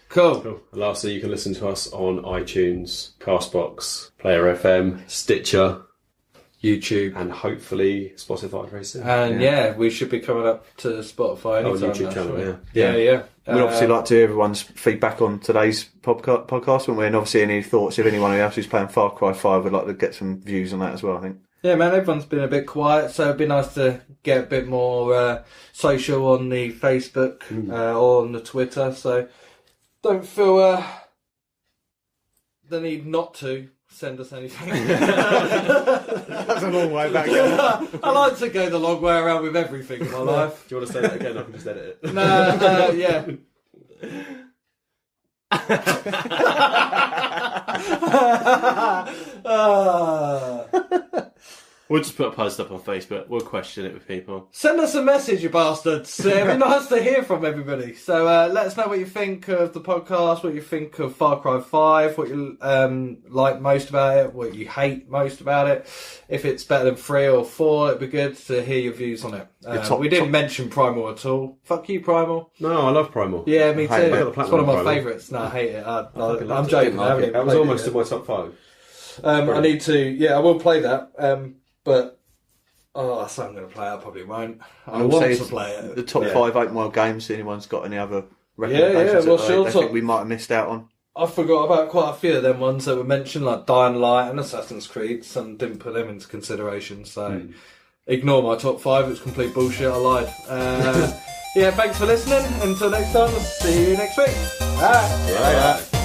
S1: Cool.
S2: Cool. And lastly, you can listen to us on iTunes, Castbox, Player FM, Stitcher,
S1: YouTube.
S2: and hopefully Spotify very soon.
S1: And yeah, we should be coming up to Spotify
S2: Oh,
S1: anytime
S2: YouTube
S1: now,
S2: channel,
S1: shouldn't
S2: yeah.
S1: we? Yeah.
S4: We'd obviously like to hear everyone's feedback on today's podcast, wouldn't we? And obviously any thoughts, if anyone else who's playing Far Cry 5 would like to get some views on that as well, I think.
S1: Yeah, man, everyone's been a bit quiet, so it'd be nice to get a bit more social on the Facebook or on the Twitter, so don't feel the need not to send us anything.
S4: That's a long way back.
S1: I like to go the long way around with everything in my life.
S2: Do you want to say that again? I can just edit it.
S1: No, yeah.
S3: We'll just put a post up on Facebook. We'll question it with people.
S1: Send us a message, you bastards. It'd be nice to hear from everybody. So let us know what you think of the podcast, what you think of Far Cry 5, what you like most about it, what you hate most about it. If it's better than 3 or 4, it'd be good to hear your views on it. We didn't mention Primal at all. Fuck you, Primal.
S2: No, I love Primal.
S1: Yeah, me too.
S4: hate it.
S2: I got the
S1: It's one
S2: platinum
S1: of my
S2: Primal.
S1: favourites. No, I hate it. I'm
S2: loved it.
S1: joking.
S4: Didn't
S1: I
S4: like
S1: haven't
S4: it.
S1: even
S2: That was
S1: played
S2: almost
S1: it
S2: in my top 5.
S1: yet. I need to. Yeah, I will play that. But so I'm going to play it. I probably won't. I
S4: And
S1: want
S4: also
S1: to play it.
S4: The top
S2: Yeah.
S4: 5 8 Mile games, anyone's got any other
S1: Yeah,
S4: recommendations
S1: what's
S4: that
S1: your
S4: they
S1: top?
S4: think we might have missed out on?
S1: I forgot about quite a few of them ones that were mentioned, like Dying Light and Assassin's Creed. Some didn't put them into consideration, so ignore my top 5. It's complete bullshit. I lied. Yeah, thanks for listening. Until next time, see you next week. Bye.
S2: Yeah.